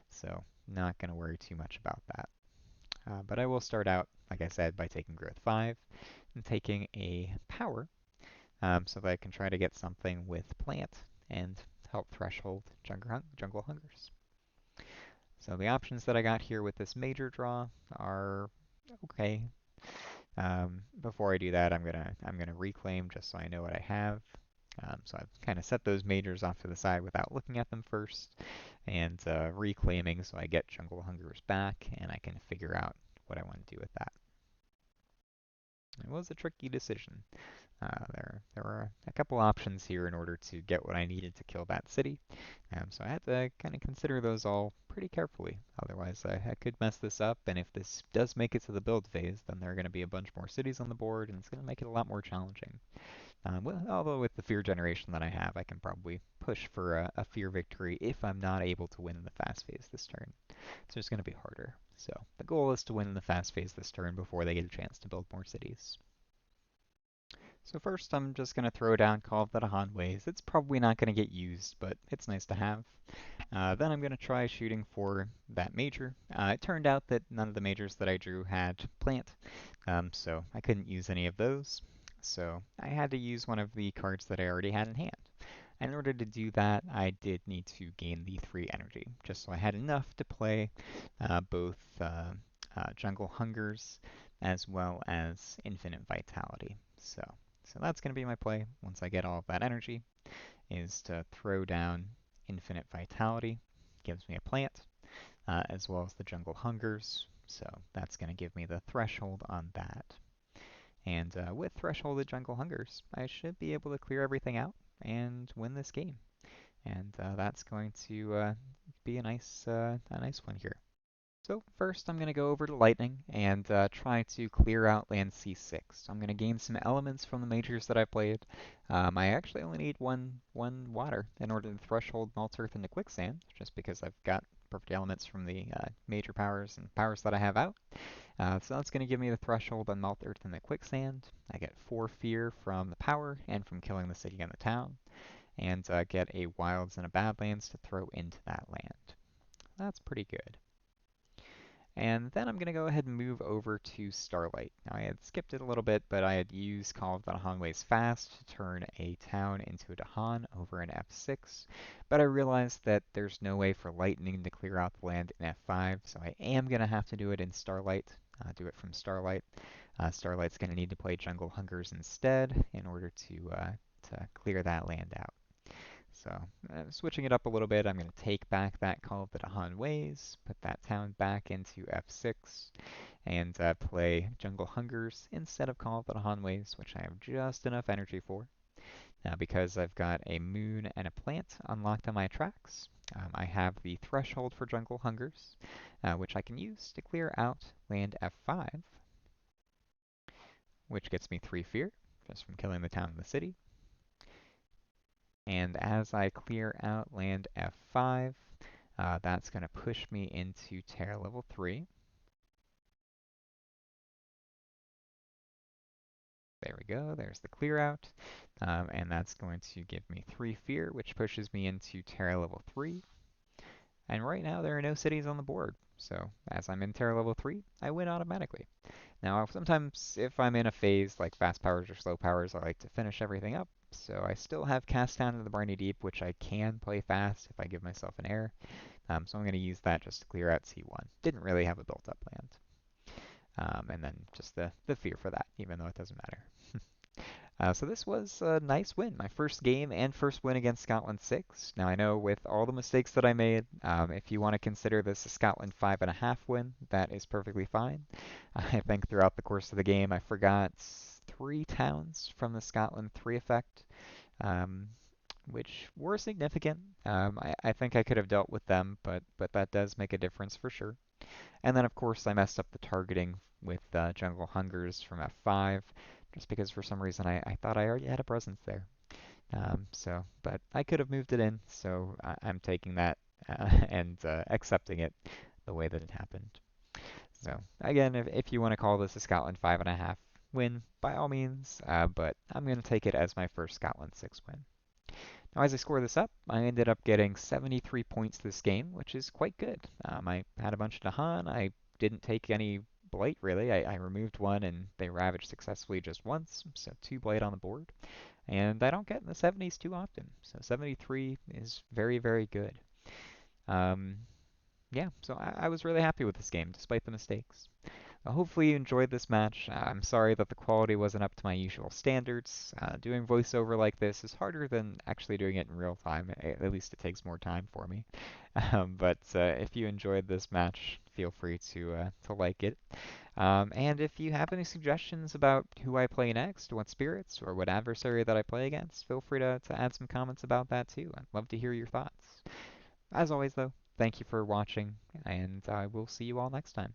so not going to worry too much about that. But I will start out, like I said, by taking growth 5 and taking a power so that I can try to get something with plant and help threshold Jungle Hungers. So the options that I got here with this major draw are okay. Before I do that, I'm gonna reclaim just so I know what I have. So I've kind of set those majors off to the side without looking at them first, and reclaiming so I get Jungle Hungers back, and I can figure out what I want to do with that. It was a tricky decision. There were a couple options here in order to get what I needed to kill that city, so I had to kind of consider those all pretty carefully. Otherwise, I could mess this up, and if this does make it to the build phase, then there are going to be a bunch more cities on the board, and it's going to make it a lot more challenging. Although with the fear generation that I have, I can probably push for a fear victory if I'm not able to win in the fast phase this turn. So it's going to be harder. So the goal is to win in the fast phase this turn before they get a chance to build more cities. So first, I'm just going to throw down Call of the Dahan Ways. It's probably not going to get used, but it's nice to have. Then I'm going to try shooting for that major. It turned out that none of the majors that I drew had plant, so I couldn't use any of those. So I had to use one of the cards that I already had in hand. And in order to do that, I did need to gain the 3 energy, just so I had enough to play both Jungle Hungers as well as Infinite Vitality. So that's going to be my play once I get all of that energy, is to throw down Infinite Vitality. Gives me a plant, as well as the Jungle Hungers. So that's going to give me the threshold on that. And with Thresholded Jungle Hungers, I should be able to clear everything out and win this game. And that's going to be a nice one here. So first I'm going to go over to Lightning and try to clear out land C6. So I'm going to gain some elements from the majors that I played. I actually only need one water in order to threshold Malt Earth into Quicksand, just because I've got perfect elements from the major powers and powers that I have out. So that's going to give me the threshold on Malt Earth into Quicksand. I get 4 fear from the power and from killing the city and the town, and get a Wilds and a Badlands to throw into that land. That's pretty good. And then I'm going to go ahead and move over to Starlight. Now I had skipped it a little bit, but I had used Call of the Dahan Ways Fast to turn a town into a Dahan over in F6. But I realized that there's no way for Lightning to clear out the land in F5, so I am going to have to do it in Starlight, do it from Starlight. Starlight's going to need to play Jungle Hungers instead in order to clear that land out. So switching it up a little bit, I'm going to take back that Call of the Dahan Ways, put that town back into F6, and play Jungle Hungers instead of Call of the Dahan Ways, which I have just enough energy for. Now because I've got a moon and a plant unlocked on my tracks, I have the threshold for Jungle Hungers, which I can use to clear out land F5, which gets me 3 fear, just from killing the town and the city. And as I clear out land F5, that's going to push me into Terra level 3. There we go, there's the clear out. And that's going to give me 3 fear, which pushes me into Terra level 3. And right now there are no cities on the board, so as I'm in Terra level 3, I win automatically. Now sometimes if I'm in a phase like fast powers or slow powers, I like to finish everything up. So I still have Cast Down to the Briny Deep, which I can play fast if I give myself an air. So I'm going to use that just to clear out C1. Didn't really have a built-up land. And then just the fear for that, even though it doesn't matter. So this was a nice win, my first game and first win against Scotland 6. Now I know with all the mistakes that I made, if you want to consider this a Scotland 5.5 win, that is perfectly fine. I think throughout the course of the game I forgot 3 towns from the Scotland 3 effect, which were significant. I think I could have dealt with them, but that does make a difference for sure. And then of course I messed up the targeting with Jungle Hungers from F5, just because for some reason I thought I already had a presence there. But I could have moved it in, so I'm taking that and accepting it the way that it happened. So again, if you want to call this a Scotland 5.5 win, by all means, but I'm going to take it as my first Scotland 6 win. Now, as I score this up, I ended up getting 73 points this game, which is quite good. I had a bunch of Dahan. I didn't take any Blight, really. I removed one, and they ravaged successfully just once, so 2 Blight on the board. And I don't get in the 70s too often, so 73 is very, very good. Yeah, so I was really happy with this game, despite the mistakes. Hopefully you enjoyed this match. I'm sorry that the quality wasn't up to my usual standards. Doing voiceover like this is harder than actually doing it in real time. At least it takes more time for me. But if you enjoyed this match, feel free to like it. And if you have any suggestions about who I play next, what spirits, or what adversary that I play against, feel free to add some comments about that too. I'd love to hear your thoughts. As always, though, thank you for watching, and I will see you all next time.